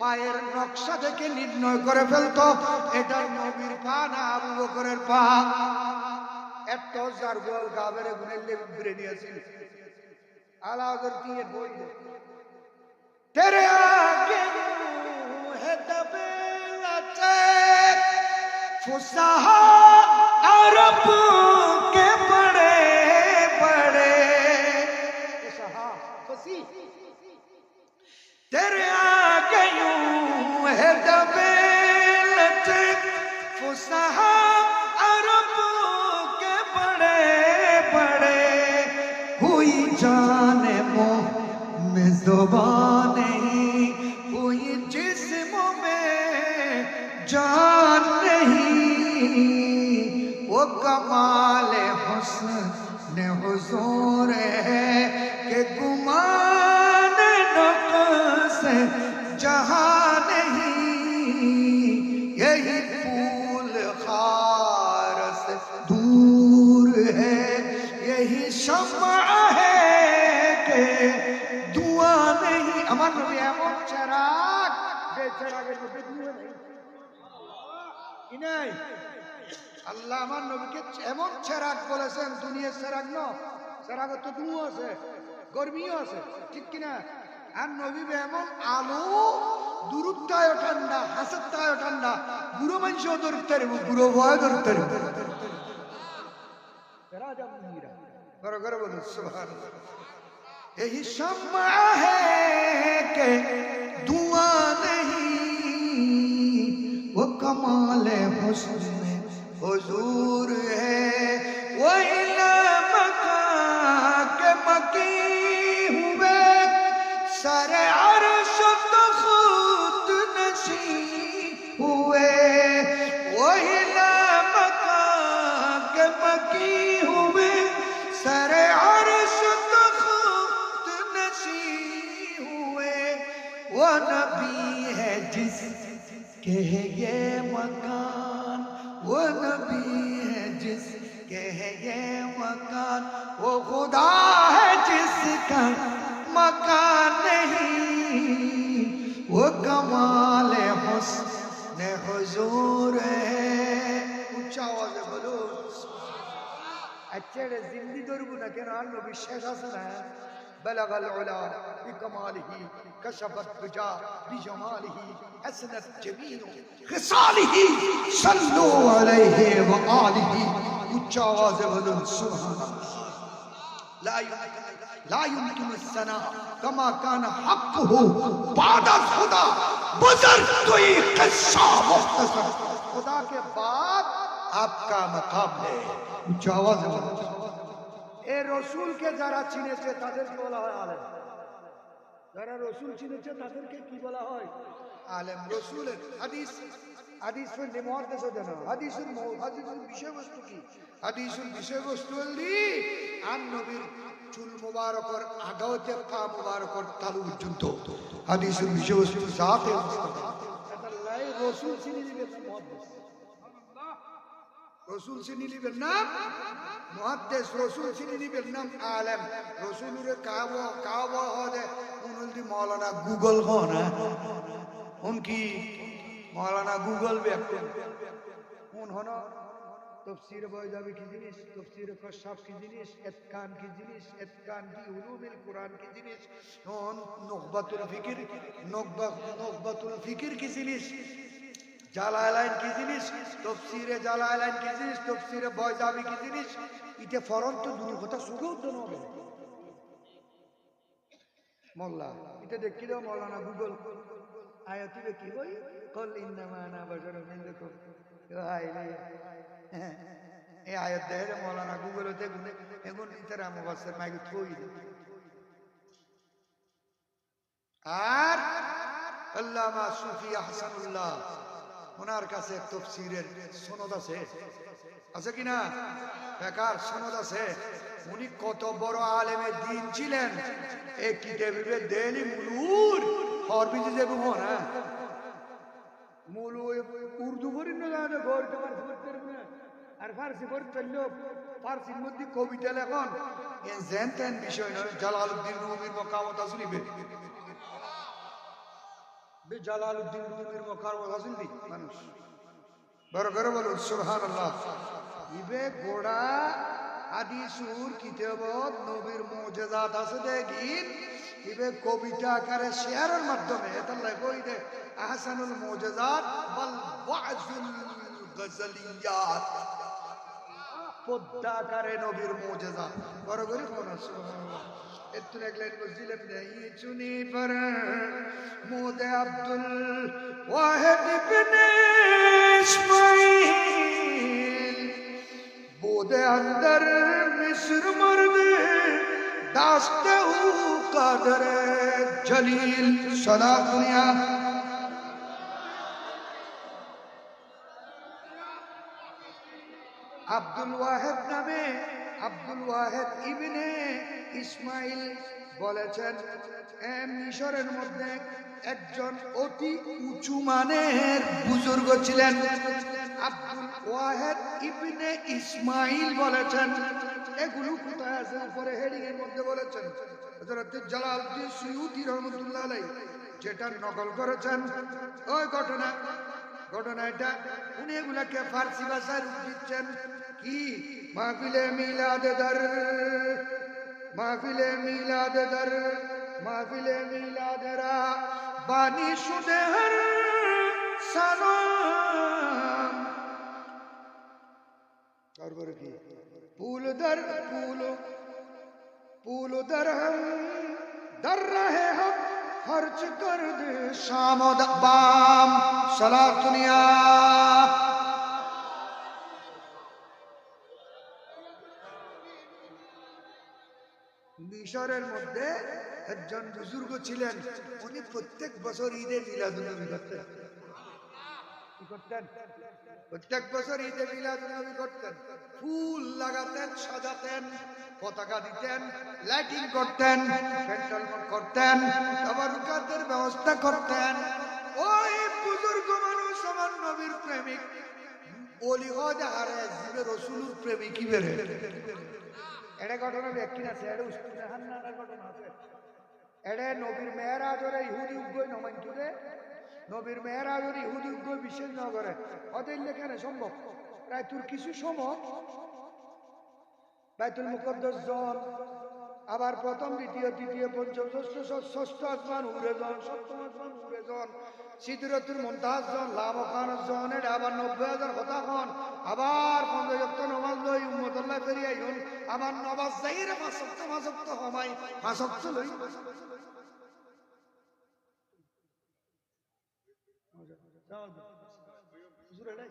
পায়ের নকশা দেখে নির্ণয় করে ফেলতো এটা নবীর পা না আবু বকরের পা। এত জারগোল গাবেরে গুনেলে ঘুরে নিয়েছিল আলাদর দিয়ে বই তেরে আগে হে দবে আছে ফুসাহা अरब के बड़े बड़े तेरे आगे यूं है दबे लटे फुसहा अरब के बड़े बड़े कोई जाने मुंह में ज़ुबान नहीं कोई जिस्म में जान नहीं वो कमाल हुस्न हुजूर है कि गुमान नक़्स जहां नहीं यही फूल खार से दूर है यही शम्मा है कि दुआ नहीं আমার নবী এমন চেরাগ যে চেরাগের মধ্যে ধোঁয়া নেই কি নাই আল্লাহ আমার নবীকে এমন চেরাগ বলেছেন দুনিয়ার চেরাগ না চেরাগের তো ধোঁয়া আছে গরমিও আছে ঠিক কি না আর নবী এমন আলো দূরত্বায় ঠান্ডা হাসত্বায় ঠান্ডা বুড়ো মানুষও ধরতে পারবো বুড়ো ভয় ধরতে পারবো বড় করে বলুন সুবহানাল্লাহ यही शम्मा है कि धुआं नहीं वो कमाल हुस्न हुजूर है वही मका के मकी हुए सर अर्श तो खुद नशी हुए वही मका के मकी हुए सर अर्श वो नबी है जिसके है ये मकान वो नबी है जिसके है ये मकान वो खुदा है जिसका मकान नहीं वो कमाल हुस्न हुजूर है ऊंचा आवाज में बोलो अच्छे जिंदगी दौड़बू ना क्या नाल नबी शेख हसन है بلغ العلا بكماله كشف الدجى بجماله حسنت جميع خصاله صلوا عليه وآله ऊंचा आवाज बोलो सुभान अल्लाह لا يمكن الثناء كما كان حقه بعد خدا बुजुर्ग कोई किस्सा मुख्तसर खुदा के बाद आपका मकाम है ऊंचा आवाज बोलो এ রসুলকে যারা চিনেছে তাদেরকে বলা হয় আলেম যারা রসুল চিনেছে তাদেরকে কি বলা হয় আলেম রসুলের হাদিস হাদিসের নিমহাদিস দেন হাদিসের বিষয়বস্তু কি হাদিসের বিষয়বস্তু হলি আর নবীর চুল মুবারকর আগাওতে পা মুবারকর তালু পর্যন্ত হাদিসের বিষয়বস্তু জাতে মুস্তাফা আল্লাহ রসুল চিনে দিবেন মুহাদ্দিস রসুল চিনি নিবেন নাম মুহাদ্দিস রসুল চিনি নিবেন নাম আলেম রসুলের কাওয়া হদে উনলদি মাওলানা গুগল হনা উনকি মাওলানা গুগল ব্যক্তি উন হনা তফসির বয়জাবি কি জিনিস তফসির কশাফ কি জিনিস ইতকান কি জিনিস ইতকান কি উলুমুল কুরআন কি জিনিস নকবাতুল ফিকির কি জিনিস জালালাইন কি জিনিস তফসিরে জালালাইন কি জিনিস তফসিরে বয়জাবি কি জিনিস ইতে ফরন্ত দুই কথা সুগত নবে মোল্লা ইতে দেখি দাও মাওলানা গুগল আয়াতে কি কই কল ইন্নামা আনা বাশারুম মিনকুম হাইলে এই আয়াত দেহে মাওলানা গুগলতে গুনে এগুন ইতারা মুফাসসির মাইকে থই আর আল্লামা সুফি আহসানুল্লাহ ওনার কাছে তফসিরের সনদ আছে কিনা বেকার সনদ আছে উনি কত বড় আলেমে দ্বীন ছিলেন এই কিতাবে দেলি মুলুর হরবিজি দেব না মুলু উর্দু পড়ি না জানে গড়তে পারতে না আর ফারসি পড়তে চললো ফারসির মধ্যে কবিতা লেখন এ জেনতেন বিষয় নয় জালালউদ্দিন রুমির মকামত আসলিবে জালালউদ্দিন রুমির মকামত আসলি মানুষ বড় করে বলুন সুবহানাল্লাহ ইবে গোড়া হাদিসুর কিতাবত নবীর মুজিজাত আছে দেখিন ইবে কবিতা আকারে শেয়ারের মাধ্যমে এতলাই কই দে আহসানুল মুজিজাত বল ওয়াজুল গজলিয়াত পদ্মা আকারে নবীর মুজিজা বড় করে কোন সুবহানাল্লাহ একটু একলাইন বলছিলাম নেই চুনি পর মোদে আব্দুল ওয়াহিদ ইবনে ইসমাইল बोदे अंदर मिस्र मर्द दास्ते कादर जलील सदा दुनिया আব্দুল ওয়াহিদ নামে আব্দুল ওয়াহিদ ইবনে ইসমাইল বলেছেন মিশরের মধ্যে একজন অতি উঁচু মানের বুজুর্গ ছিলেন আব্দুল ওয়াহিদ ইবনে ইসমাইল বলেছেন এগুলো কোথায় আছে উপরে হেডিং এর মধ্যে বলেছেন হযরত জালালউদ্দিন সুয়ুতী রাহমাতুল্লাহ আলাইহি যেটা নকল করেছেন ওই ঘটনা এটা উনি এগুলাকে ফার্সি ভাষায় রূপ দিচ্ছেন কি মাহফিলে মিলাদেরা বানি শুদে হর সালাম তারপরে কি পুল দর হম দর রহে হম खर्च कर दे शाम बाम सलात दुनिया মিশরের মধ্যে একজন বুজুর্গ ছিলেন উনি প্রত্যেক বছর ঈদের মিলাদুন্নবী করতেন কি করতেন প্রত্যেক বছর ঈদে মিলাদুন্নবী করতেন ফুল লাগাতেন সাজাতেন পতাকা দিতেন লাইটিং করতেন প্যান্ডেল করতেন তাবারুকাতের ব্যবস্থা করতেন ওই বুজুর্গ মানুষ আমার নবীর প্রেমিক ওলি হদে হারে জীবে রাসূলের প্রেমিক কি বেরে এটা ঘটনা ব্যক্তি আছে এটা উস্তাদ হান্নানের ঘটনা আছে এটা নবীর মেরাজরে ইহুদি উগ্গই নমাইতুরে নবীর মেরাজরে ইহুদি উগ্গই বিশেষ না করে ওদের লেখানে সম্ভব প্রায় তোর কিছু সময় বাইতুল মুকদ্দাস জন আবার প্রথম দ্বিতীয় তৃতীয় পঞ্চম ষষ্ঠ আসমান উড়ে জন সপ্তম আসমান উড়ে জন সিদরাতুল মুনতাহা জন লামখান জন এটা আবার 90,000 কথা খন আবার 15 ওয়াক্ত নামাজ লই উম্মতুল্লাহ ফেরিয়াই হন আবার নামাজ যাইরে 5 ওয়াক্ত হমাই 5 ওয়াক্ত লই হুজুর এটাই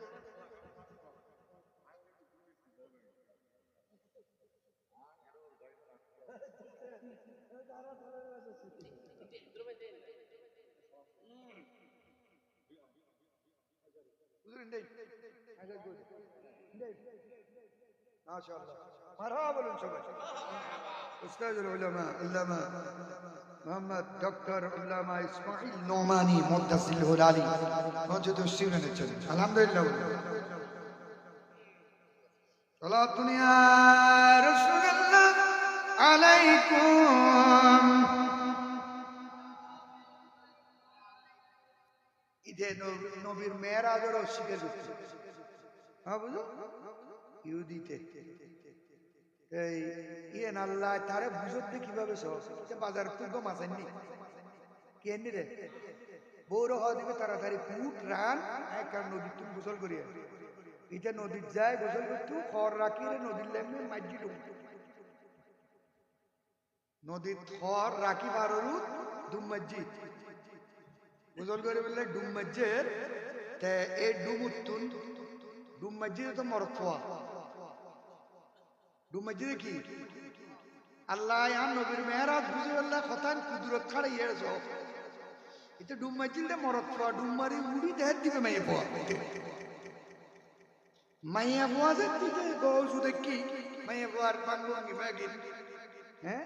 মাশাআল্লাহ মারহাবা বলুন সবাই উস্তাদুল উলামা আল্লামা মোহাম্মদ ডক্টর আল্লামা ইসমাঈল নোমানী মুদ্দাসিল হুলালি মওজুদুস সিরানের জন্য আলহামদুলিল্লাহ সালাত দুনিয়া রাসূলুল্লাহ আলাইকুম ঈদে নবীর মেরাজের অস্বীকার করছে হ্যাঁ বুঝো ইহুদিতে এই ইয়েন আল্লাহ তারে বুঝতে কিভাবে সহজ বাজার তুলব মাছেননি কি এনে রে বৌর হওয়া দিবে তাড়াতাড়ি ফুট রান কারণ নদীর তুমি গোসল করিয়া এটা নদীর যায় গোসল করতু খড় রাখি রে নদীর লেমে মাঝি ঢুকতো নদীর খড় রাখি বাররু ডুম মসজিদ গোসল করে বললে ডুম মসজিদ তে এই ডুমুতুন ডুম মসজিদে তো মরফুয়া ডুম মসজিদে কি আল্লাহ ইয়ান নবীর মেহরাজ বুঝে আল্লাহ খতান কুদরত ছাড়া ইয়েছ এটা ডুম মসজিদে মরফুয়া ডুম মারি উড়ি দেহ দিবে মাইয়া পোয়া মাইয়া পোয়া যে দিতে গৌসু দেখি মাইয়া পোয়ার বাঙ্গি বাগিন হ্যাঁ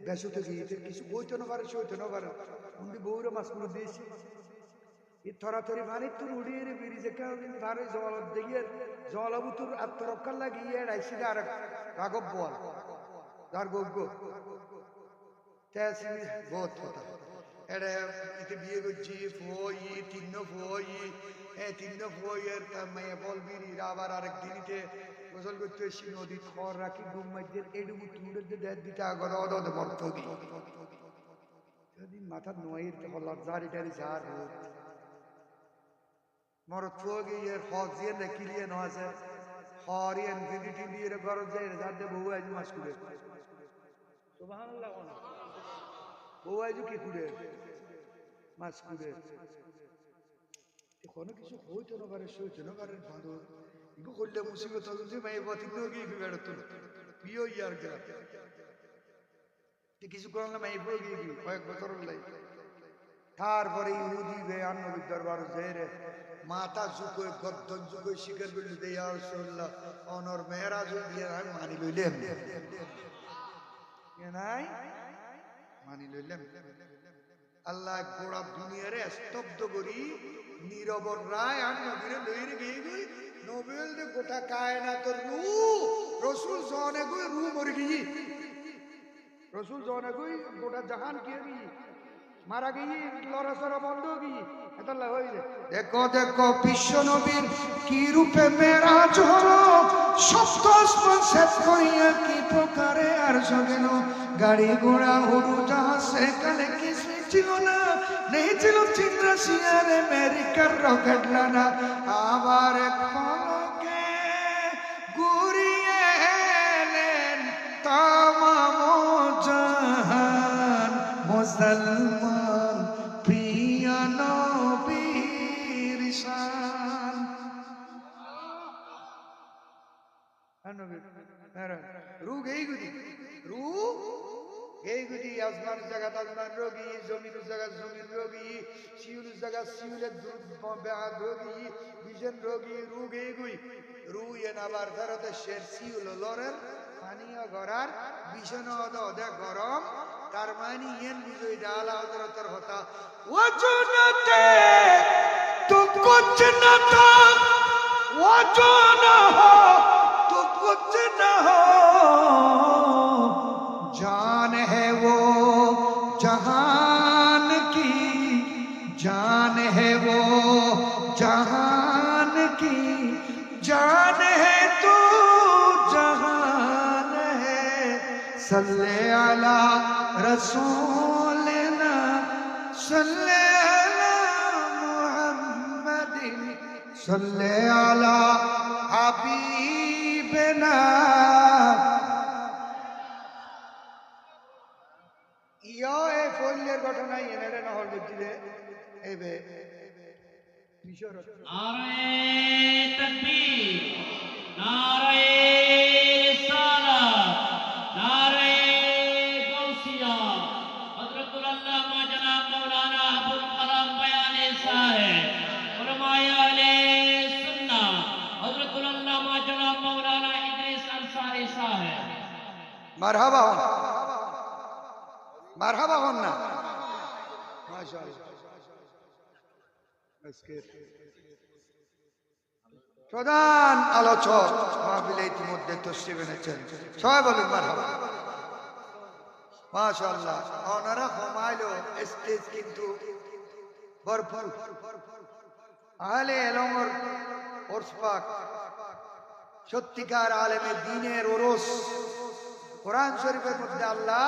বেসুতে গিয়ে কিছু বইতে না পারে সইতে না পারে উনি বউরে মাছ করে দিয়েছি এই থরাথরি পানি তোর উড়িয়ে ব্রিজে ভারে জল দেখিয়ে জলবু তোর আত্মরক্ষার লাগিয়ে রাইসি আর রাঘব বল যার গজ্ঞ বহুত কথা এটা এতে বিয়ে করছি ফই তিন্ন ফইয়ের মেয়ে বল বিড়ির আবার আরেকদিন ইতে গোসল করতে এসে নদী খড় রাখি ডুম মাঝের এইটুকু তুলে দেড় দিতে আগর অদে মর্ত দিই সেদিন মাথার নোয়ের হলার জারি টারি ঝাড় মরত গিয়ে হজ দিয়ে কিলিয়ে নয় ফরিয়ান ভিডিটি বিয়ের ঘর যায় যাতে বউ আজ মাছ কুড়ে সুবহানাল্লাহ বউ আজ কি কুড়ে মাছ কুড়ে কোনো কিছু হইতো না পারে সইতো না পারে বাঁধো ইগো করলে মুসিবত হচ্ছে ভাই বতিন গিয়ে বেড়াতো প্রিয় ইয়ার গেলাম কিছু করলাম এই বই গিয়ে কয়েক বছর লাই তারপরে ইহুদি বেয়ান নবীর দরবার জেরে মাথা ঝুঁকোয় গদ্দন ঝুঁকোয় শিকার করলি দেয়া রসুল্লাহ অনর মেয়েরাজ দিয়ে আমি মানি লইলাম নাই মানি লইলাম আল্লাহ গোড়া দুনিয়ারে স্তব্ধ করি নীরবর রায় আর নবীরে লইরে গিয়ে গই নোবেল দে গোটা কায়নাত রু রসুল জনে গই রু মরে গিয়ে রসুল জনে গই গোটা জাহান কে গিয়ে মারা গিয়ে লড়াচড়া বন্ধ গিয়ে এতলা হইলে দেখো দেখো বিশ্ব নবীর কি রূপে মেরাজ হলো সপ্ত আসমান সেট করিয়া কি প্রকারে আর সগেন গাড়ি ঘোড়া উড়ু জাহাজ সেখানে কিছু ছিল না নেই ছিল চিন্দ্রাসিয়ার আমেরিকার রকেট লানা আবার পলকে ঘুরিয়ে এলেন তামাম জাহান মুসলমান প্রিয় নবীর শান রূপ এইগুলি রূপ এইগুলি আসমান জায়গা আসমান রোগী জমির জায়গা জমির রোগী শিউর জায়গা শিউলের রোগী বিজন রোগী রোগ এইগুই রু এন আবার ফেরতে শের শিউল লরের পানীয় গড়ার ভীষণ অদে গরম তার মানে ইয়েন বিজয় ডালা হজরতের হতা ওজনতে তো কুছ না था ওজন हो तो कुछ ना हो जान है वो जहान की जान है वो जहान की जान है तो जहान है सल्ले अला रसूलना सल्ले अला मुहम्मदिन सल्ले अला হাবিবেনা ইয়া এ ফলের ঘটনা এনেরে না হল দিলে এবে মিশর নারে তাকবীর নারে রিসালাত নারে গাউসিয়া হযরতুল আল্লামা জনাব মাওলানা আবুল কালাম বয়ানে সাহেব উলামায়ে আহলে সুন্নাহ হযরতুল আল্লামা জনাব মাওলানা ইদ্রিস আনসারী সাহেব মারহাবা হন মারহাবা হন না মাশাআল্লাহ আজকে প্রধান আলোচক মাহফিলে ইতিমধ্যে তশরিফ এনেছেন সবাই বলুন মারহাবা মাশাআল্লাহ ওনারা ঘুমাইলো স্টেজ কিন্তু ভরপুর আহলে এলমর ওরস পাক সত্যিকার আলেমে দ্বীনের ওরস কোরআন শরীফের মধ্যে আল্লাহ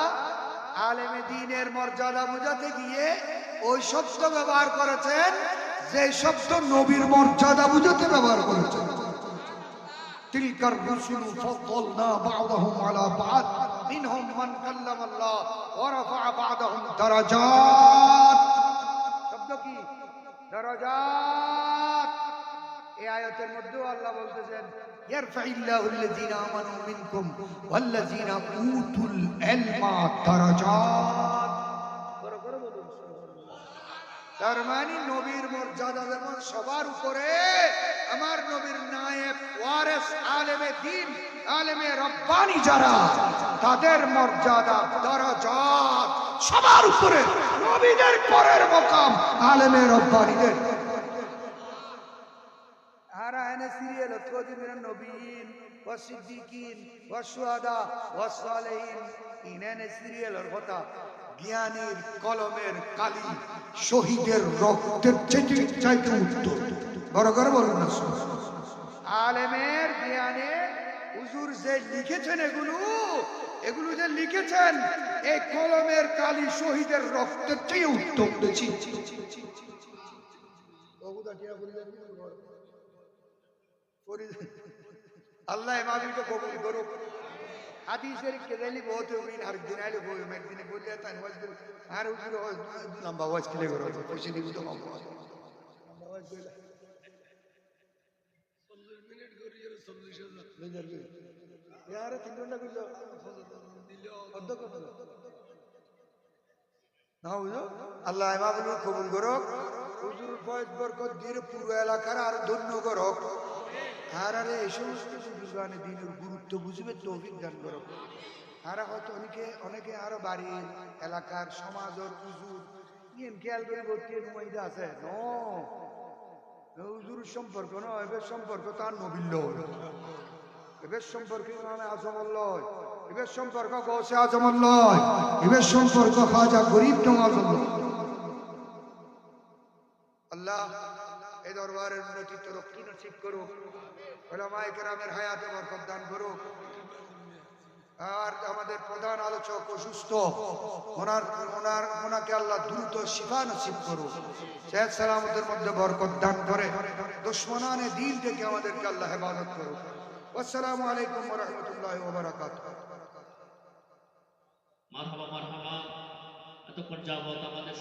আলেমে দ্বীনের মর্যাদা বোঝাতে গিয়ে ওই শব্দ ব্যবহার করেছেন যে শব্দ নবীর মর্যাদা বুঝাতে ব্যবহার করেছেন তিলকার রুসুল ফাদ্দালনা বা'দাহুম আলা বা'দ মিনহুম মান কাল্লামা আল্লাহ ওয়া রাফা'a বা'দাহুম দারাজাত শব্দ কি দারাজাত এই আয়াতের মধ্যে আল্লাহ বলতেছেন ইয়ারফা'ইল্লাহুল্লাযীনা আমানু মিনকুম ওয়াল্লাযীনা উতুল ইলমা দারাজাত তার মানে নবীর মর্যাদা যেমন সবার উপরে আমার নবীর নায়েব ওয়ারিস আলেমে দ্বীন আলেমে রব্বানি যারা তাদের মর্যাদা দরজাত সবার উপরে নবীদের পরের মকাম আলেমে রব্বানিদের আর আয়না সিরিয়াল তৌদিমের নবীন ওয়া সিদ্দিকিন ওয়া শুহাদা ওয়া সালেহিন ইনানে সিরিয়ালের কথা জ্ঞানীর কলমের কালি শহীদের রক্তের চাইতে উত্তর বড় করে বলুন না আলেমের জ্ঞানে হুজুর যে লিখেছেন এগুলো যে লিখেছেন এই কলমের কালি শহীদের রক্তের চেয়ে উত্তম দিচ্ছি আল্লাহ এমাবিকে কবুল করুক। হাদিসের কেদালি বহুত দিন আর দিন আইলে বই একদিনে বললে তাই ওয়াজ দিল আর উজুর লম্বা ওয়াজ কিলে করো খুশি দিব তো কম ওয়াজ কইলা 40 মিনিট করি আর 40,000 ইয়ারে 3 ঘন্টা কইলো দিলো অর্ধেক কথা না বুঝো। আল্লাহ এমাবুল কবুল করুক। হুজুর ফয়েজ বরকত দিয়ে পুরো এলাকার আর ধন্য করুক। আর আরে এই সমস্ত বুজুর্গানে দিনের গুরুত্ব বুঝবে তৌফিক দান করুক। আর হয়তো অনেকে আরো বাড়ির এলাকার সমাজের হুজুর ইয়েন খেয়াল করে ভর্তি নুমাইদা আছে ন হুজুর সম্পর্ক নয় এবার সম্পর্ক তার নবিল্য এবার সম্পর্ক ইমামে আজমল্লয় এবার সম্পর্ক গৌসে আজমল্লয় এবার সম্পর্ক খাজা গরিব নওয়াজ আল্লাহ এই দরবারের উন্নতি তরক্কি নসিব করুক। উলামায়ে কেরামের হায়াতে বরকত দান করুক। আর আমাদের প্রধান আলোচক অসুস্থ ওনাকে আল্লাহ দ্রুত শিফা নসিব করুক। সেহত সালামতের মধ্যে বরকত দান করে দুশমনানে দ্বীন থেকে আমাদেরকে আল্লাহ হেফাজত করুক। আসসালামু আলাইকুম ওয়া রাহমাতুল্লাহি ওয়া বারাকাতুহু। মারহাবা মারহাবা। এতক্ষণ যাবত আমাদের